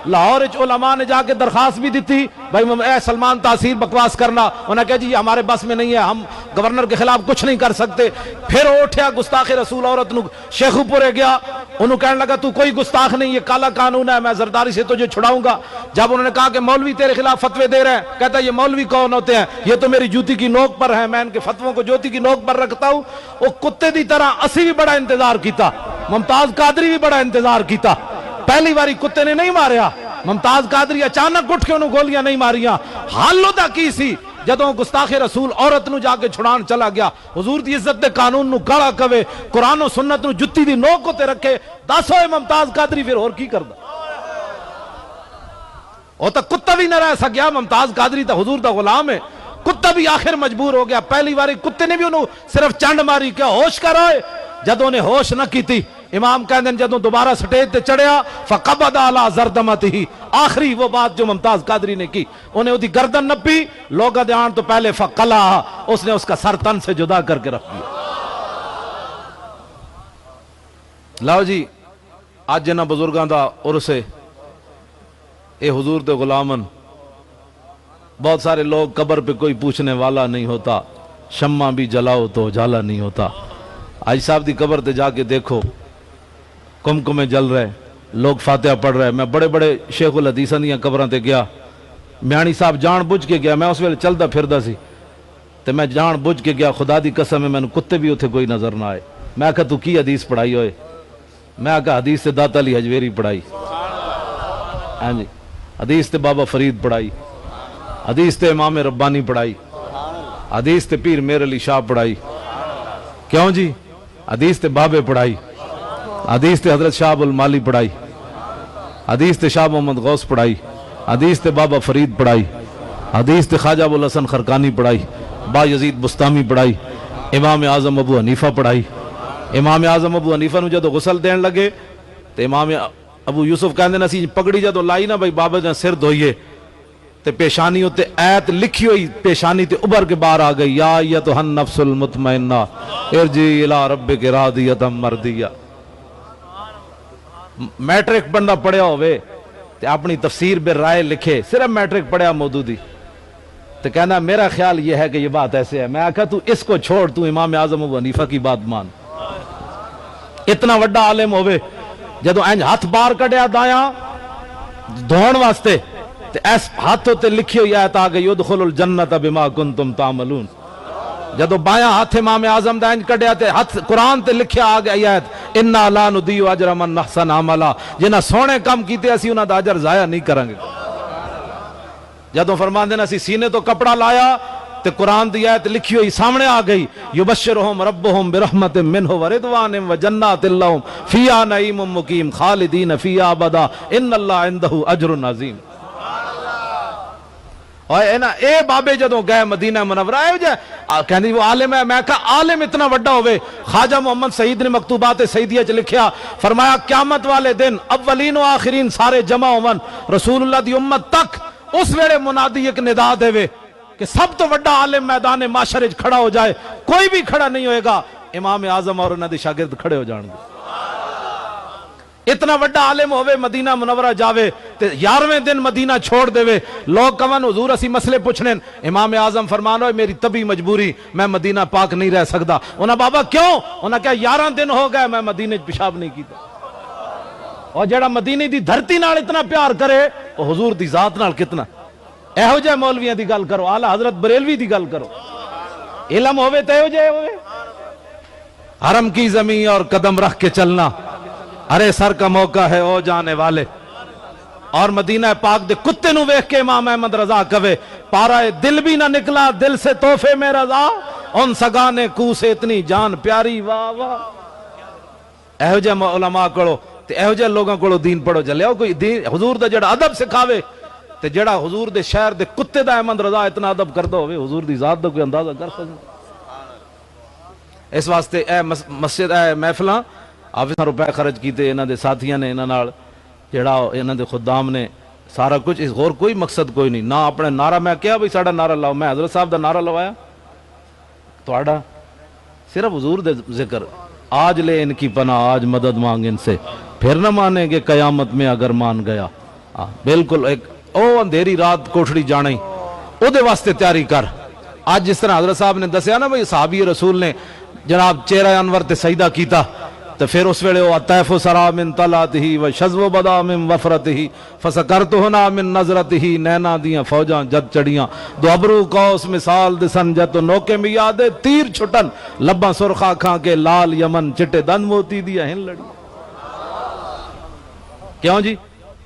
لاہور علماء نے جا کے درخواست بھی دیتی بھائی اے سلمان تاثیر بکواس کرنا. انہوں نے کہا جی یہ ہمارے بس میں نہیں ہے، ہم گورنر کے خلاف کچھ نہیں کر سکتے. پھر اٹھیا گستاخ رسول عورت نو شیخو پورے گیا. انہوں کہنے لگا تو کوئی گستاخ نہیں، یہ کالا قانون ہے، میں زرداری سے تجھے چھڑاؤں گا. جب انہوں نے کہا کہ مولوی تیرے خلاف فتوے دے رہے ہیں، کہتا ہے یہ مولوی کون ہوتے ہیں؟ یہ تو میری جوتی کی نوک پر ہیں، میں ان کے فتووں کو جوتی کی نوک پر رکھتا ہوں. وہ کتے دی طرح اسی بھی بڑا انتظار کیتا، ممتاز قادری بھی بڑا انتظار کیتا. پہلی باری کتے نے نہیں ماریا. ممتاز قادری اچانک اٹھ کے انہوں گولیاں نہیں ماریاں. حال دا کی سی جدوں گستاخ رسول عورت نو جا کے چھڑان چلا گیا. حضور دی عزت دے قانون نو گالا کہے، قرآن و سنت نو جتی دی نوک تے رکھے. دس ہوئے ممتاز قادری پھر اور کی کردا؟ وہ تو کتا بھی نہ رہ سکیا. ممتاز قادری تو حضور دا غلام ہے. کتا بھی آخر مجبور ہو گیا. پہلی باری کتے نے بھی انہوں صرف چنڈ ماری. کیا ہوش کر آئے؟ جدوں نے ہوش نہ کی تھی امام کہتے ہیں جدوں دوبارہ سٹیج تے چڑھیا فقبض علی زردمتہ، آخری وہ بات جو ممتاز قادری نے کی، انہیں دی گردن نپی. لوگا دے آن تو پہلے فقلعہ، اس نے اس کا سر تن سے جدا کر کے رکھ دیا. لاؤ جی آج جنہ بزرگاں دا عرس ہے، اے حضور دے غلامن. بہت سارے لوگ قبر پہ کوئی پوچھنے والا نہیں ہوتا، شمع بھی جلاؤ تو اجالا نہیں ہوتا. آج صاحب دی قبر تے جا کے دیکھو، کمکمے جل رہے، لوگ فاتحہ پڑھ رہے. میں بڑے بڑے شیخ الحدیثاں دیاں قبراں تے گیا، میانی صاحب جان بوجھ کے گیا. میں اس ویلے چلدا پھردا سی تے میں جان بوجھ کے گیا. خدا دی قسم ہے مینوں کتے بھی اتھے کوئی نظر نہ آئے. میں کہا تو کی حدیث پڑھائی ہوئے؟ میں کہا حدیث تے داتا علی حجویری پڑھائی، ہاں جی، حدیث تے بابا فرید پڑھائی، حدیث تے امام ربانی پڑھائی، حدیث تے پیر میر علی شاہ پڑھائی. کیوں جی؟ حدیث تے بابے پڑھائی، حدیث تے حضرت شاہ المالی پڑھائی، حدیث تے شاہ محمد غوث پڑھائی، حدیث تے بابا فرید پڑھائی، حدیث تے خواجہ ابوالحسن خرقانی پڑھائی، با یزید بستامی پڑھائی، امام اعظم ابو حنیفہ پڑھائی. امام اعظم ابو حنیفہ نو جدو غسل دین لگے تے امام ابو یوسف کہندے نا سی پگڑی جدو لائی نا بھائی بابا جان سر دھوئیے تے پیشانی ہوتے ایت لکھی ہوئی پیشانی تے ابھر کے باہر آ گئی، یا ایتھا النفس المطمئنہ ارجعی الی ربک راضیۃ مرضیہ. میٹرک بندہ پڑھیا ہوئے تے اپنی تفسیر بے رائے لکھے، صرف میٹرک پڑھیا مودودی تو کہنا میرا خیال یہ ہے کہ یہ بات ایسے ہے. میں آکھا تو اس کو چھوڑ، تو امام اعظم ابو حنیفہ کی بات مان. اتنا وڈا عالم ہوئے جدو اینج ہاتھ بار کڑیا دایاں دھون واسطے تے ایس ہاتھوں تے لکھی ہوئی آیت آ گئی ادخلوا الجنت بما کنتم تعملون. جدو بایاں ہاتھ امام اعظم دا انج کڈیا تے ہاتھ قرآن تے لکھیا آ گئی آیت انا لا نضیع اجر من احسن عملا، جنہاں سونے کام کیتے اسی انہاں دا اجر ضائع نہیں کریں گے۔ جدو فرماندے نا اسی سینے تو کپڑا لایا تے قرآن دی آیت لکھی ہوئی سامنے آ گئی، یبشرہم ربہم برحمت منہ ورضوان وجنات لہم فیہا نعیم مقیم خالدین فیہا ابدا ان اللہ عندہ اجر عظیم۔ اور اے بابے جدوں گئے مدینہ منورہ اے جائے کہنے وہ عالم ہے، میں کہا عالم اتنا وڈا ہوئے۔ خواجہ محمد سعید نے مکتوبات سعیدیہ چ لکھیا، فرمایا قیامت والے دن اولین و آخرین سارے جمع ہون رسول اللہ دی امت تک، اس ویڑے منادی ایک ندا دے وے کہ سب تو وڈا عالم میدان معاشر وچ کھڑا ہو جائے، کوئی بھی کھڑا نہیں ہوئے گا، امام اعظم اور انہاں دے شاگرد کھڑے ہو جان گے۔ اتنا وڈا عالم ہوئے مدینہ منورہ جاوے تے 11ویں دن مدینہ چھوڑ دے وے، لوگ کون حضور اسی مسئلے پوچھنے، امام اعظم فرمانو میری طبی مجبوری میں مدینہ پاک نہیں رہ سکتا۔ انہاں بابا کیوں؟ انہاں کہا 11 دن ہو گئے میں مدینہ پیشاب نہیں کیتا۔ اور جڑا مدینہ دی دھرتی نال اتنا پیار کرے وہ حضور دی ذات نال کتنا۔ اہو جے مولویاں دی گل کرو، اعلی حضرت بریلوی دی گل کرو، علم ہوئے تے اہو جے ہوئے۔ حرم کی زمین اور قدم رکھ کے چلنا، ارے سر کا موقع ہے او جانے والے۔ اور مدینہ پاک دے کتے نو ویکھ کے امام احمد رضا کہے، پارا دل بھی نہ نکلا دل سے تحفے میں رضا، ان سگانے کو سے اتنی جان پیاری واہ واہ۔ اہو جے علماء کڑو تے اہو جے لوگاں کڑو دین پڑھو چلے آؤ، کوئی دین حضور دا جڑا ادب سکھاوے تے جڑا حضور دے شہر دے کتے دا احمد رضا اتنا ادب کردہ ہوئے، حضور دی ذات دا کوئی اندازہ کر سکتا۔ اس واسطے اے مسجد اے محفلاں آپ روپے خرچ کیتے انہاں دے ساتھیاں نے، انہاں نال جڑا انہاں دے خدام نے سارا کچھ، اس غور کوئی مقصد کوئی نہیں، نہ اپنے نعرہ میں کیا بھئی ساڑا نعرہ لاؤ، میں حضرت صاحب دا نعرہ لوایا توڑا صرف حضور دے ذکر، آج لے ان کی پناہ آج مدد مانگ ان سے، پھر نہ مانیں گے قیامت میں اگر مان گیا۔ بالکل ایک او اندھیری رات کوٹھڑی جانے او دے واسطے تیاری کر۔ آج جس طرح حضرت صاحب نے دسیا نا بھئی صحابی رسول نے جناب چہرہ انور تے سجدہ کیتا، تو پھر اس ویلے وہ طیف سرا من طلعتہ و شذو بدا من وفرتہ فسکرتہنا من نظرتہ، نینا دیاں فوجاں جد چڑیاں دو ابرو قوس مثال دسن جد نوکے میں یادے تیر چھٹن لباں سرخا کھاں کے لال یمن چٹے دن موتی دیا ہن لڑی۔ کیوں جی؟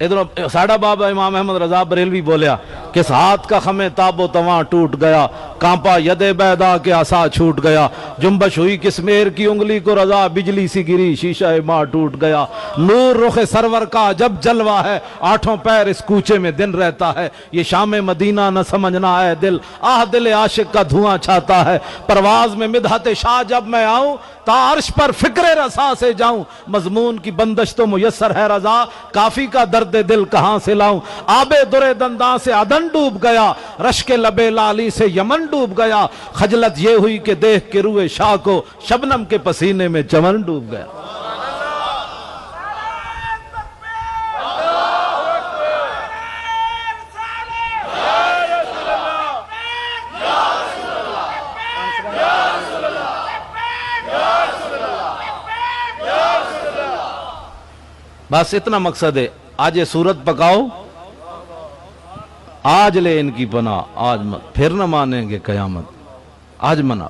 ادھر ساڑھا بابا امام احمد رضا بریلوی بولیا کس ہاتھ کا خمیں تاب و تواں ٹوٹ گیا، کانپا ید بیدا کے عصا چھوٹ گیا، جنبش ہوئی کس میر کی انگلی کو رضا، بجلی سی گری شیشہ ماں ٹوٹ گیا، نور رخ سرور کا جب جلوہ ہے، آٹھوں پیر اس کوچے میں دن رہتا ہے، یہ شام مدینہ نہ سمجھنا ہے دل، آہ دل عاشق کا دھواں چھاتا ہے، پرواز میں مدحت شاہ جب میں آؤں تا عرش پر فکر رسا سے جاؤں، مضمون کی بندش تو میسر ہے رضا، کافی کا درد دل کہاں سے لاؤں، آب در دنداں سے عدن ڈوب گیا، رشک لبے لالی سے یمن ڈوب گیا، خجلت یہ ہوئی کہ دیکھ کے روئے شاہ کو شبنم کے پسینے میں چمن ڈوب گیا۔ بس اتنا مقصد ہے، آج یہ صورت پکاؤ، آج لے ان کی پناہ آج پھر نہ مانیں گے قیامت، آج منا۔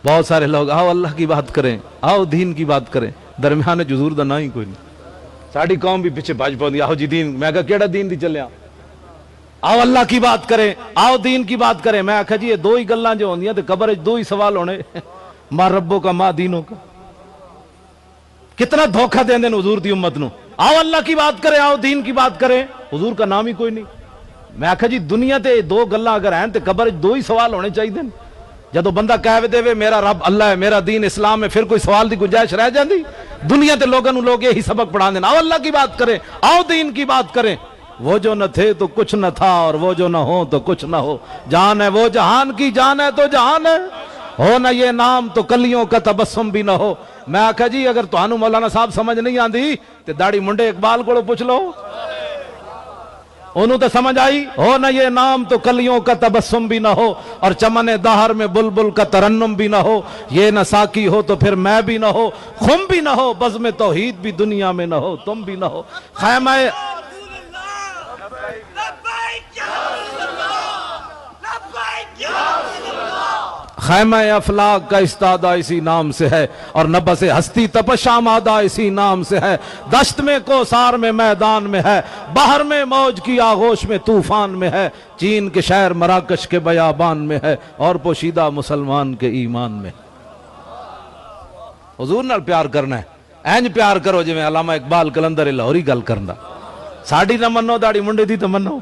بہت سارے لوگ آؤ اللہ کی بات کریں، آؤ دین کی بات کریں، درمیان حضور دا نہ ہی کوئی نہیں۔ ساڑی قوم بھی پیچھے بھاج پاؤں دی، آؤ جی دین، میں کہا کیڑا دین دی چلے آؤ اللہ کی بات کریں، آؤ دین کی بات کریں۔ میں کہا جی یہ دو ہی گلاں جو ہوندیاں تے قبر وچ دو ہی سوال ہونے، ماں ربوں کا ماں دینوں کا۔ کتنا دھوکہ دیں دیں حضور دی امت نو، آؤ اللہ کی بات کریں، آؤ دین کی بات کریں، حضور کا نام ہی کوئی نہیں۔ میں کہا جی دنیا تے دو گلاں اگر ہیں تے قبر دو ہی سوال ہونے چاہیے دیں۔ جدو بندہ کہہ دے وے میرا رب اللہ ہے، میرا دین اسلام ہے، پھر کوئی سوال دی گنجائش رہ جاندی؟ دنیا تے لوگوں لوگ یہی سبق پڑھا دیں، آؤ اللہ کی بات کریں، آؤ دین کی بات کریں۔ وہ جو نہ تھے تو کچھ نہ تھا، اور وہ جو نہ ہو تو کچھ نہ ہو، جان ہے وہ جہان کی جان ہے تو جہان ہے، ہو نہ یہ نام تو کلیوں کا تبسم بھی نہ ہو۔ میں آکھا جی اگر توانو مولانا صاحب سمجھ نہیں آندی تے داڑھی منڈے اقبال کو پوچھ لو، انہوں تو سمجھ آئی، ہو نہ یہ نام تو کلیوں کا تبسم بھی نہ ہو، اور چمن دہر میں بلبل کا ترنم بھی نہ ہو، یہ نہ ساکی ہو تو پھر میں بھی نہ ہو، خم بھی نہ ہو، بزم توحید بھی دنیا میں نہ ہو، تم بھی نہ ہو، خیمہ خیمہ افلاک کا استادہ اسی نام سے ہے، اور نبض ہستی تپش آمادہ اسی نام سے ہے، دشت میں کوثار میں میدان میں ہے، بحر میں موج کی آغوش میں طوفان میں ہے، چین کے شہر مراکش کے بیابان میں ہے، اور پوشیدہ مسلمان کے ایمان میں۔ حضور نال پیار کرنا ہے، اینج پیار کرو جی میں علامہ اقبال کلندر لاہوری گل کرنا، ساڑی نہ منو داڑی منڈے دی تو منو،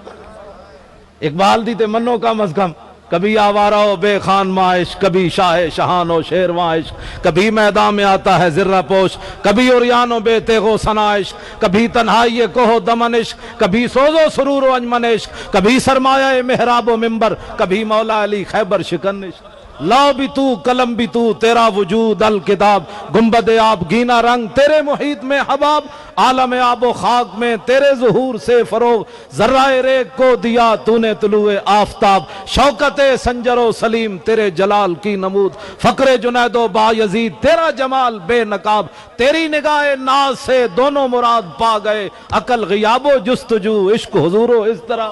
اقبال دی تے منو کم از کم۔ کبھی آوارہ و بے خان معاش، کبھی شاہ شہان و شیروان عشق، کبھی میدان میں آتا ہے ذرہ پوش، کبھی عریان و بے تیغ و ثنا عشق، کبھی تنہائی کوہ و دمن عشق، کبھی سوز و سرور و انجمن عشق، کبھی سرمایہ محراب و منبر، کبھی مولا علی خیبر شکن عشق۔ لاؤ بھی تو قلم بھی تو، تیرا وجود الکتاب، گنبد آب گینا رنگ تیرے محیط میں حباب، عالم آب و خاک میں تیرے ظہور سے فروغ، ذرہ ریگ کو دیا تو نے طلوع آفتاب، شوکت سنجر و سلیم تیرے جلال کی نمود، فقر جنید و بایزید تیرا جمال بے نقاب، تیری نگاہ ناز سے دونوں مراد پا گئے، عقل غیاب و جستجو عشق حضور و اس طرح۔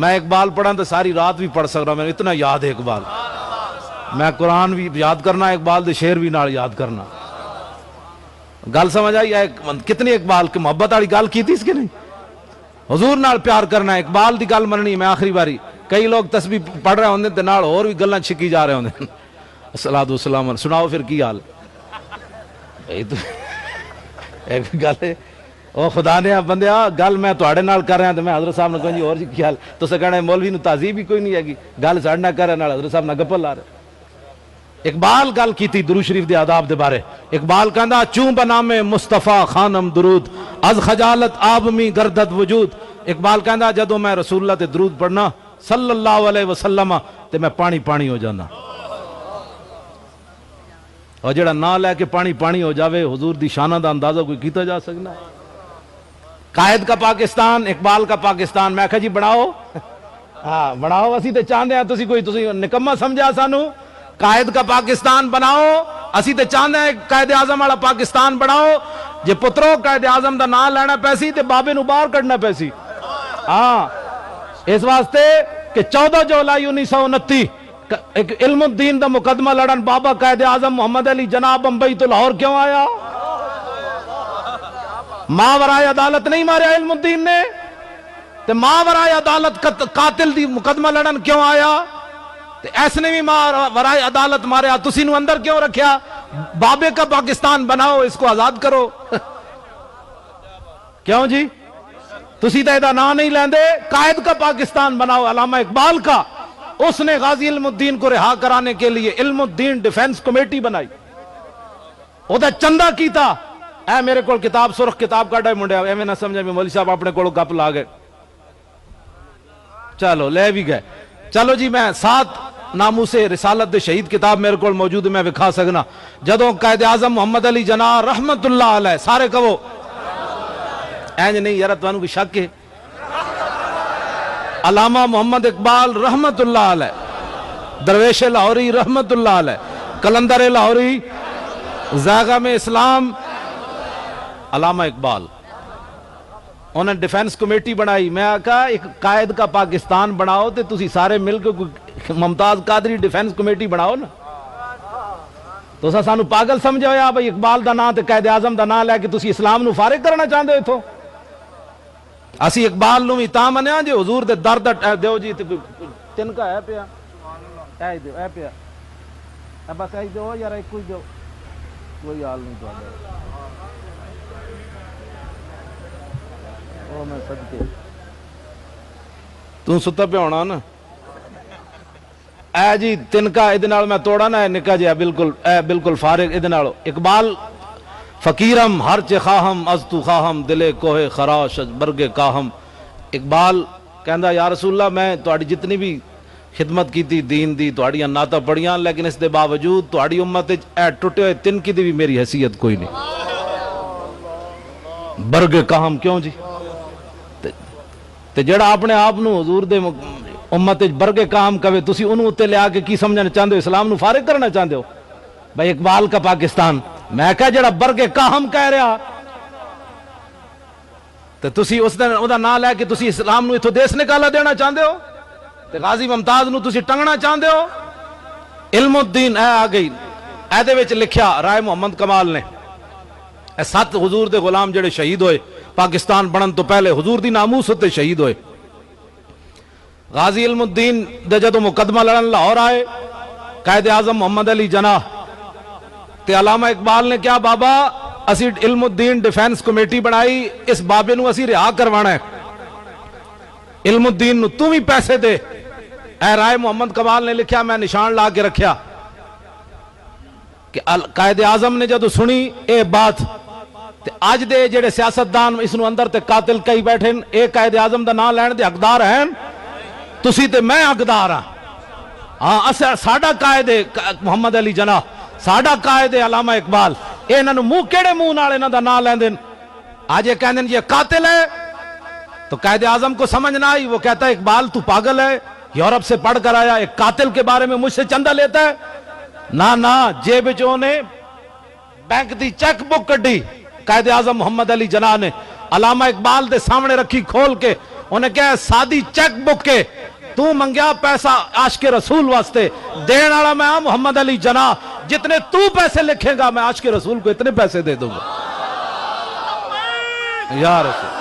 میں اقبال پڑھا تو ساری رات بھی پڑھ سک رہا ہوں، میں اتنا یاد ہے اقبال، میں قرآن بھی یاد کرنا، اقبال دے شعر بھی نال یاد کرنا۔ گل سمجھ آئی؟ کتنی اقبال کی محبت والی گل کی تھی اس کے نہیں؟ حضور نال پیار کرنا ہے، اقبال دی گل مننی۔ میں آخری باری کئی لوگ تسبیح پڑھ رہے ہوندے تے نال اور بھی گلاں چھکی جا رہے ہوندے، الصلاۃ والسلام، سناؤ پھر کی حال ایک گل ہے، او خدا نے بندیا گل میں تواڈے نال کر رہا تے میں حضرت صاحب نے کہا جی اور جی کی حال، تساں کہنا مولوی نو تہذیب ہی کوئی نہیں ہے، گل ساڈے نال کر رہا نال حضرت صاحب نال گپل لا رہے۔ اقبال گل کیتی درود شریف دے آداب دے بارے، اقبال کہندا چوں بنام مصطفیٰ خانم درود، از خجالت آب می گردد وجود۔ اقبال کہندا جدوں میں رسول اللہ تے درود پڑھنا صلی اللہ علیہ وسلم تے میں پانی پانی ہو جانا، اور جڑا نہ لے کے پانی پانی ہو جاوے حضور دی شانہ دا اندازہ کوئی کیتا جا سکنا؟ قائد کا پاکستان، اقبال کا پاکستان، میں کہا جی بناؤ، ہاں بناؤ، اسی تے چاہندے ہیں تسی کوئی تسی نکما سمجھا سانو، قائد کا پاکستان بناؤ، اسی تے چاہندے ہیں قائد اعظم والا پاکستان بناؤ، جے پترو قائد اعظم دا نام لینا پیسی تے بابے نو باہر کڈنا پیسی، ہاں اس واسطے کہ 14 جولائی 1929 ایک علم الدین دا مقدمہ لڑن بابا قائد اعظم محمد علی جناب بمبئی تو لاہور کیوں آیا؟ ماورائے عدالت نہیں ماریا علم الدین نے، تے ماورائے عدالت قاتل دی مقدمہ لڑن کیوں آیا؟ تے ایس نے بھی ماورائے عدالت ماریا، تسی نو اندر کیوں رکھیا؟ بابے کا پاکستان بناؤ، اس کو آزاد کرو۔ کیوں جی؟ تسی تے دا نام نہیں لیندے، قائد کا پاکستان بناؤ، علامہ اقبال کا، اس نے غازی علم الدین کو رہا کرانے کے لیے علم الدین ڈیفنس کمیٹی بنائی، او دا چندہ کیتا۔ اے میرے کول کتاب سرخ کتاب کاٹا ہے منڈیا، اے میں نہ سمجھا بھی مولوی صاحب اپنے کولو گپ لا گئے، چلو لے بھی گئے، چلو جی میں 7 ناموس رسالت دے شہید کتاب میرے کول موجود ہے، میں وکھا سکنا۔ جدوں قائد اعظم محمد علی جناح رحمت اللہ علیہ، سارے کہو اینج نہیں یار تانوں کوئی شک ہے، علامہ محمد اقبال رحمت اللہ علیہ، درویش لاہوری رحمت اللہ علیہ، کلندر لاہوری، زاغم اسلام، علامہ اقبال، انہوں نے ڈیفنس کمیٹی بنائی۔ میں کہا ایک قائد کا پاکستان بناؤ تے تسی سارے مل کے ممتاز قادری ڈیفنس کمیٹی بناؤ نا، تو سانو پاگل سمجھا ہویا بھائی اقبال دا نام تے قائد اعظم دا نام لے کے تسی اسلام نو فارغ کرنا چاہندے ہو اتھوں؟ اسی اقبال نو بھی تاں منیا جے حضور دے درد دیو جی تن کا ہے پیا، اے دیو اے پیا، اے بس اے دیو یار ایک کوئی دیو، کوئی حال نہیں تو او میں صدقے تو ستا پہ ہونا نا، اے جی تن کا ادھے نال میں توڑا نا، اے نکا جی بالکل فارغ ادھے نالو۔ اقبال فقیرم ہر چے خواہم از تو خواہم دلے کوہ خراش برگ کاہم۔ اقبال کہندا یا رسول اللہ میں تہاڈی جتنی بھی خدمت کیتی دین دی، تہاڈیاں نعتاں پڑھیاں، لیکن اس دے باوجود تہاڈی امت وچ اے ٹٹے ہوئے تنکی دی بھی میری حیثیت کوئی نہیں۔ برگ کاہم کیوں جی؟ تے جڑا اپنے آپ نو حضور دے امت وچ برگ کاہم کہے، تسی انہوں تے لے آ کے کی سمجھنا چاہندے ہو؟ اسلام نو فارغ کرنا چاہندے ہو؟ بھائی اقبال کا پاکستان، میں کہا جڑا برگ کاہم کہہ رہا تے تسی اس دا نام لے کے تسی اسلام نو اتھوں دیس نکالا دینا چاہندے ہو؟ تے غازی ممتاز نو تسی ٹنگنا چاہندے ہو؟ علم الدین اے آ گئی، اے دے وچ لکھیا رائے محمد کمال نے، اے 7 حضور دے غلام جڑے شہید ہوئے پاکستان بنن تو پہلے، حضور دی ناموس تے شہید ہوئے۔ غازی علم الدین دے جدوں مقدمہ لڑن لاہور آئے، قائد اعظم محمد علی جناح تے علامہ اقبال نے کیا بابا اسی علم الدین ڈیفینس کمیٹی بنائی، اس بابے نو اسی رہا کروانا ہے، علم الدین نو تم ہی پیسے دے۔ اے رائے محمد کمال نے لکھیا، میں نشان لا کے رکھیا کہ قائد اعظم نے جدو سنی اے بات تے آج دے جڑے سیاستدان اس نو اندر تے قاتل کئی بیٹھے اے قائد اعظم دا نام لین دے حقدار ہیں، تسی تے میں حقدار ہاں، ساڈا قائد محمد علی جناح، ساڈا قائد علامہ اقبال، اے انہاں نو منہ کیڑے منہ نال انہاں دا نام لیندے، آج یہ کہندے یہ قاتل ہے، تو قائد اعظم کو سمجھ نہ آئی، وہ کہتا ہے اقبال تو پاگل ہے، یورپ سے پڑھ کر آیا، ایک قاتل کے بارے میں مجھ سے چندہ لیتا ہے؟ نہ جیب جو نے بینک دی چیک بک کڈی قائد اعظم محمد علی جناح نے علامہ اقبال دے سامنے رکھی کھول کے، انہیں کہا سادی چیک بک کے تو منگیا پیسہ عاشق رسول واسطے، دین والا میں محمد علی جناح، جتنے تو پیسے لکھے گا میں عاشق رسول کو اتنے پیسے دے دوں گا۔ یا رسول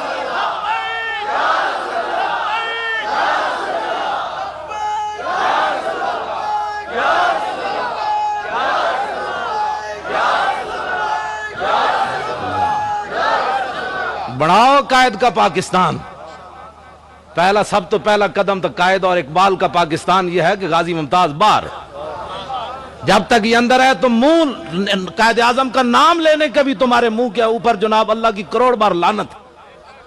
بڑھاؤ قائد کا پاکستان۔ پہلا سب تو پہلا قدم تو قائد اور اقبال کا پاکستان یہ ہے کہ غازی ممتاز باہر، جب تک یہ اندر ہے تو منہ قائد اعظم کا نام لینے کے بھی تمہارے منہ کے اوپر جناب اللہ کی کروڑ بار لعنت۔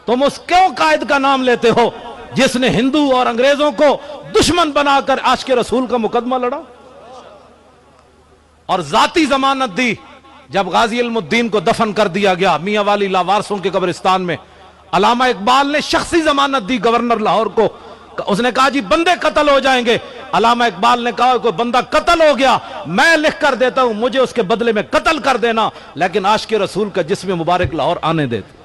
تم اس کیوں قائد کا نام لیتے ہو جس نے ہندو اور انگریزوں کو دشمن بنا کر عاشق رسول کا مقدمہ لڑا اور ذاتی ضمانت دی؟ جب غازی علم الدین کو دفن کر دیا گیا میاں والی لاوارسوں کے قبرستان میں، علامہ اقبال نے شخصی ضمانت دی گورنر لاہور کو، اس نے کہا جی بندے قتل ہو جائیں گے، علامہ اقبال نے کہا کوئی بندہ قتل ہو گیا میں لکھ کر دیتا ہوں، مجھے اس کے بدلے میں قتل کر دینا، لیکن عاشق رسول کا جسم مبارک لاہور آنے دیتا۔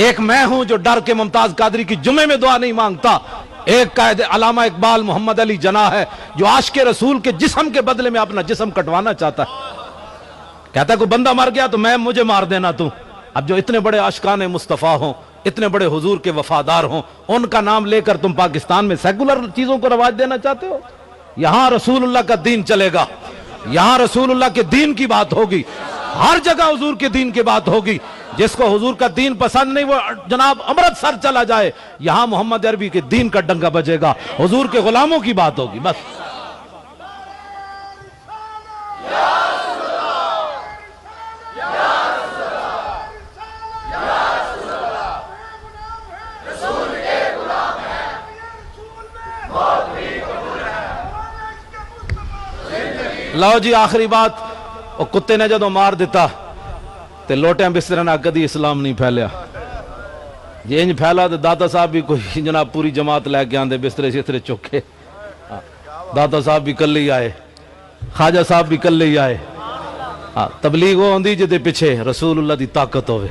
ایک میں ہوں جو ڈر کے ممتاز قادری کی جمعے میں دعا نہیں مانگتا، ایک قائد علامہ اقبال محمد علی جناح ہے جو عاشق رسول کے جسم کے بدلے میں اپنا جسم کٹوانا چاہتا ہے، کہتا ہے کوئی بندہ مر گیا تو مجھے مار دینا تو۔ اب جو اتنے بڑے عاشقان مصطفیٰ ہوں، اتنے بڑے حضور کے وفادار ہوں، ان کا نام لے کر تم پاکستان میں سیکولر چیزوں کو رواج دینا چاہتے ہو؟ یہاں رسول اللہ کا دین چلے گا، یہاں رسول اللہ کے دین کی بات ہوگی، ہر جگہ حضور کے دین کی بات ہوگی۔ جس کو حضور کا دین پسند نہیں وہ جناب امرتسر چلا جائے، یہاں محمد عربی کے دین کا ڈنگا بجے گا، حضور کے غلاموں کی بات ہوگی بس۔ لو جی آخری بات، وہ کتے نے جدو مار دیتا تے لوٹیاں بسترے نہ کدی اسلام نہیں پھیلیا، جی انج پھیلا تو داتا صاحب بھی کوئی جناب پوری جماعت لے کے آندے بسترے شسترے چکے، داتا صاحب بھی کلے ہی آئے، خواجہ صاحب بھی کلے ہی آئے، تبلیغ وہ ہوندی جدے پیچھے رسول اللہ دی طاقت ہوئے،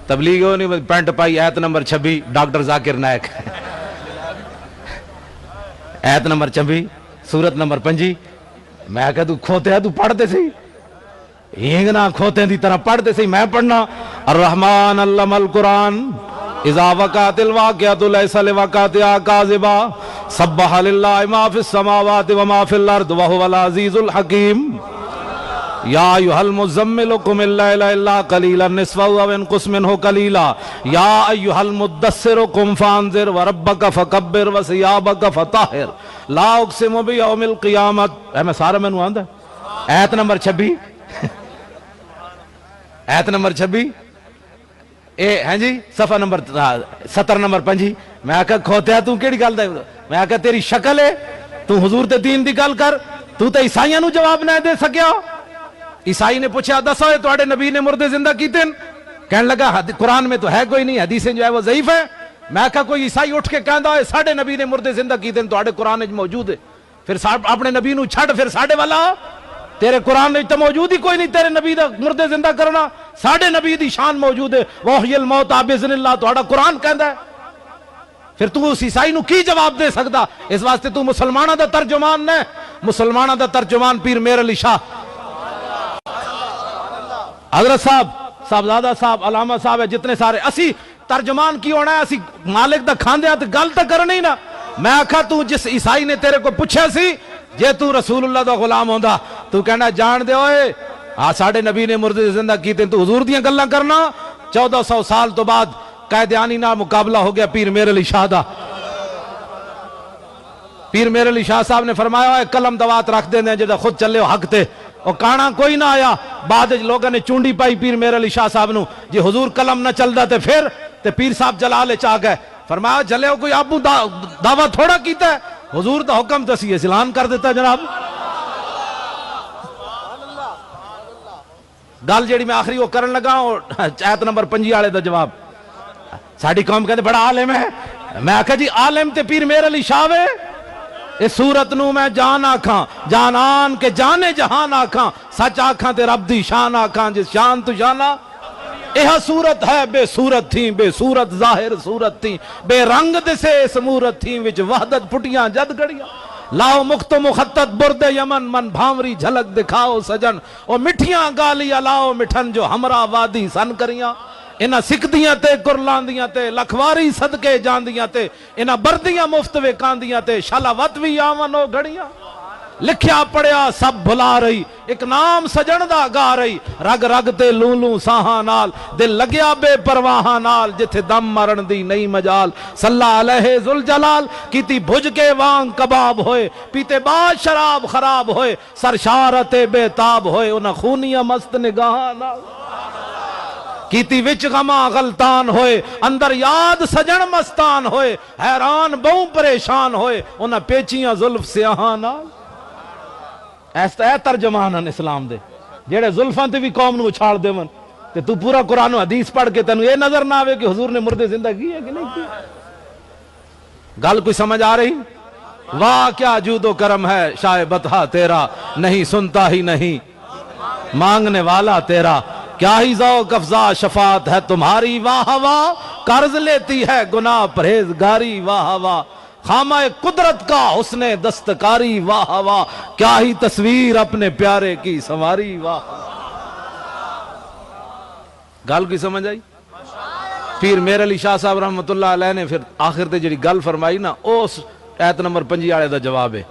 تبلیغ وہ نہیں پینٹ پائی ایت نمبر 26 ڈاکٹر ذاکر نائک، ایت نمبر 26 سورت نمبر 5، میں کہا تو کھوتے ہے تو پڑھتے سی، ہینگنا کھوتے دی طرح پڑھتے سی، میں پڑھنا الرحمن علم القرآن اذا وقعت الواقعۃ لیس لوقعتها کاذبا سبح للہ ما فی السماوات وما فی الارض وہو العزیز الحکیم یا ایھا المزمل قم اللیل الا قلیلا نصفہ او انقص منہ قلیلا یا ایھا المدثر قم فانذر وربک فکبر وثیابک فطہر لا اقسم بیوم القیامت۔ میں سارا میں نو آندہ ایت نمبر 26 ایت نمبر 26 ہیں جی صفحہ نمبر 70 نمبر 5۔ میں آکھا کھوتیا تو کیڑی گل دے، میں آکھا تیری شکل ہے تو حضور تے دین دی گل کر، تو تے عیسائیاں نو جواب نہ دے سکیا۔ عیسائی نے پوچھا دسو تواڈے نبی نے مردے زندہ کیتے؟ کہنے لگا قرآن میں تو ہے کوئی نہیں، حدیثیں جو ہے وہ ضعیف ہے۔ میں کہا کوئی عیسائی اٹھ کے کہندا ہے ساڈے نبی نے مردے زندہ کیتے تواڈے قرآن وچ موجود ہے، پھر اپنے نبی نو چھڈ پھر ساڈے والا، تیرے قرآن وچ تو موجود ہی کوئی نہیں تیرے نبی دا مردے زندہ کرنا، ساڈے نبی دی شان موجود ہے، وحی الموت باذن اللہ تہاڈا قرآن کہندا ہے۔ پھر تو اس عیسائی نو کی جواب دے سکدا؟ اس واسطے تو مسلمانہ دا ترجمان نے، مسلمانہ دا ترجمان پیر میر علی شاہ حضرت صاحب، صاحبزادہ صاحب، علامہ صاحب ہے، جتنے سارے اسی ترجمان کی ہونا ہے، اسی مالک دا کھاندے ہیں تو گل تو کرنا ہی نا۔ میں آکھا تو جس عیسائی نے تیرے کو پوچھا سی جے تو رسول اللہ دا غلام ہوندا تو کہنا جان دے ہوئے ساڑھے نبی نے مردے زندہ کیتے تو حضور دیاں گلاں کرنا۔ 1400 سال تو بعد قائدیانی نہ مقابلہ ہو گیا پیر میر علی شاہ دا۔ پیر میر علی شاہ صاحب نے فرمایا قلم دوات رکھ دیں جدہ خود چلے ہو حق تے، اور کانا کوئی نہ آیا۔ بعد لوگوں نے چونڈی پائی پیر میر علی شاہ صاحب نو، جی حضور قلم نہ چل دا تے پھر تے پیر صاحب جلالے چاہ گئے۔ فرمایا جلے ہو کوئی آبو دعویٰ تھوڑا کیتا ہے، حضور دا حکم تسی اعلان کر دیتا جناب۔ گل جیڑی میں آخری وہ کرن لگا آیت نمبر 5 والے دا جواب۔ ساڑی قوم کہتے بڑا عالم ہے، میں آکھا جی عالم تے پیر میر علی شاہ وے، اس صورت نو میں جان آکھاں، جانان کے جانے جہان آکھاں، سچ آکھاں تے رب دی شان آکھاں، جس شان تو جانا یہ صورت ہے بے صورت تھی، بے صورت ظاہر صورت تھی، بے رنگ دسے اس مورت تھی، وچ وحدت پھٹیاں جد گڑیاں، لاؤ مخت و مخطط برد یمن، من بھامری جھلک دکھاؤ سجن، اور مٹھیاں گالیاں لاؤ مٹھن جو ہمراہ وادی سن کریاں، انہاں سکھدیاں تے کرلاندیاں تے لکھواری صدقے جاندیاں تے، انہاں بردیاں مفت وکاندیاں تے شلاوت بھی آون او گھڑیاں، لکھیا پڑیا سب بھلا رہی، ایک نام سجن دا گا رہی، رگ رگ تے لوں ساہاں نال، دل لگیا بے پرواہاں نال، جتھے دم مرن دی نئی مجال، صلی علیہ ذوالجلال، کیتی بھج کے وانگ کباب ہوئے، پیتے بعد شراب خراب ہوئے، سرشارت بے تاب ہوئے، انہاں خونیاں مست نگاہاں نال، کیتی وچ غماں غلطان ہوئے، اندر یاد سجن مستان ہوئے، حیران بہوں پریشان ہوئے، انہاں پیچیاں زلف سیاہاں نال۔ ایسا ہے ترجمان اسلام دے جیڑے زلفاں تے بھی قوم نو چھاڑ دے من تے تو پورا قرآن و حدیث پڑھ کے تنو یہ نظر نہ آوے کہ حضور نے مردے زندہ کی ہے کہ نہیں کی۔ گل کوئی سمجھ آ رہی؟ واہ کیا جود و کرم ہے شاہ بطحہ تیرا، نہیں سنتا ہی نہیں مانگنے والا تیرا، کیا ہی ذوق افزا شفاعت ہے تمہاری، واہ واہ قرض لیتی ہے گناہ پرہیزگاری، واہ واہ خامہ قدرت کا حسن دستکاری، واہ واہ کیا ہی تصویر اپنے پیارے کی سنواری، واہ۔ گل کی سمجھ آئی؟ پیر میر علی شاہ صاحب رحمت اللہ علیہ نے پھر آخر تے جڑی گل فرمائی نا اس آیت نمبر 5 والے دا جواب ہے۔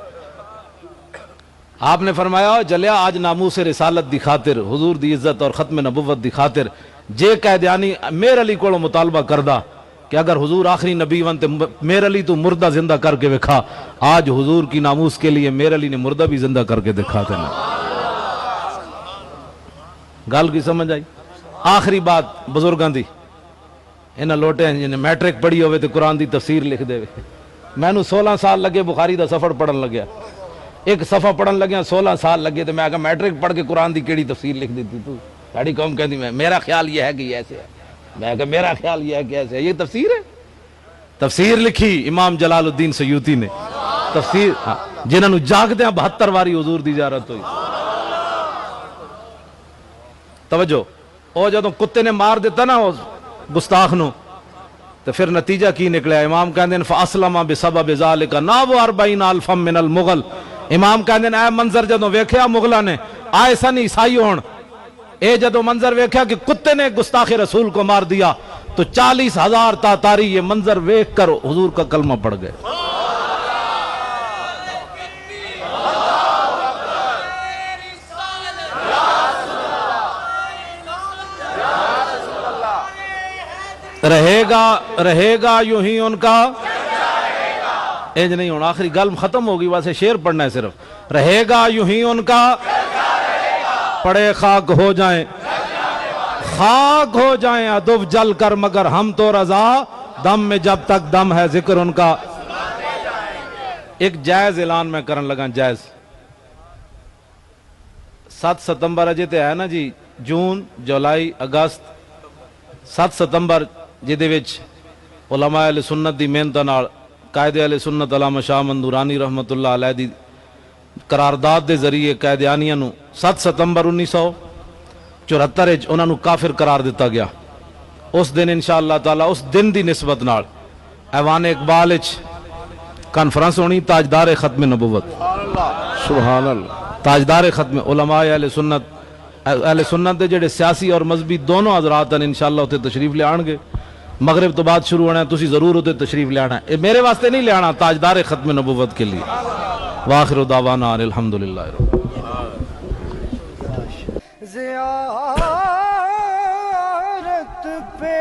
آپ نے فرمایا جلیا آج ناموس رسالت دی خاطر، حضور دی عزت اور ختم نبوت دی خاطر جے قیدیانی میر علی کو مطالبہ کردہ کہ اگر حضور آخری نبی ون تے میر علی تو مردہ زندہ کر کے وکھا، آج حضور کی ناموس کے لیے میر علی نے مردہ بھی زندہ کر کے دکھاتے نا۔ گل کی سمجھ آئی؟ آخری بات بزرگاں دی انہاں لوٹے ہیں جنہیں میٹرک پڑھی ہوئے تے قرآن دی تفسیر لکھ دے ہوئے، میں نو 16 سال لگے بخاری دا سفر پڑھن لگیا، ایک صفحہ پڑھن لگیا 16 سال لگے تو میں آگا میٹرک پڑھ کے قرآن دی کیڑی تفسیر لکھ دیتی تو ساڑی قوم کہتی میں میرا خیال یہ ہے کہ یہ ایسے ہے، میں کہا میرا خیال یہ ہے کہ ایسے ہے، یہ تفسیر ہے؟ تفسیر لکھی امام جلال الدین سیوطی نے، تفسیر جنہوں نے جاگتے ہیں 72 واری حضور دی زیارت ہوئی۔ توجہ، او جدوں کتے نے مار دیتا نا گستاخ نو تو پھر نتیجہ کی نکلیا، امام کہندے ہیں فَأَسْلَمَ بِسَبَبِ ذَلِكَ نَابُ 40 أَلْفًا مِنَ الْمُغَلِ، امام کہندے ہیں اے منظر جدوں ویکھیا مغلہ نے آئے سن عیسائی ہون، اے جدو منظر ویکھیا کہ کتے نے گستاخ رسول کو مار دیا تو 40,000 تاتاری یہ منظر ویکھ کر حضور کا کلمہ پڑھ گئے۔ رہے گا یوں ہی ان کا ایج نہیں ہونا، آخری گل ختم ہوگی، واسے شعر پڑھنا ہے صرف، رہے گا یوں ہی ان کا پڑے خاک ہو جائیں، خاک ہو جائیں ادب جل کر مگر ہم تو رضا، دم میں جب تک دم ہے ذکر ان کا۔ ایک جائز اعلان میں کرن لگا، جائز 7 ستمبر اجے تے ہے نا جی، جون جولائی اگست 7 ستمبر جدے وچ علماء اہل سنت دی محنت نال قائد اہل سنت علامہ شاہ مندورانی رحمت اللہ علیہ دی قرارداد دے ذریعے قیدیانیاں نو 7 ستمبر 1974 انہاں نو کافر قرار دیتا گیا۔ اس دن انشاءاللہ تعالی اس دن دی نسبت نال ایوان اقبال کانفرنس ہونی تاجدار ختم نبوت، سبحان اللہ، تاجدار ختم علماء اہل سنت دے جڑے سیاسی اور مذہبی دونوں حضرات ہیں انشاءاللہ اتنے تشریف لے آن گے، مغرب تو بعد شروع ہونا ہے، تسی ضرور اتنے تشریف لے آنا ہے، میرے واسطے نہیں لے آنا، تاجدار ختم نبوت کے لیے۔ وآخر دعوانا ان الحمدللہ رب زیارت پہ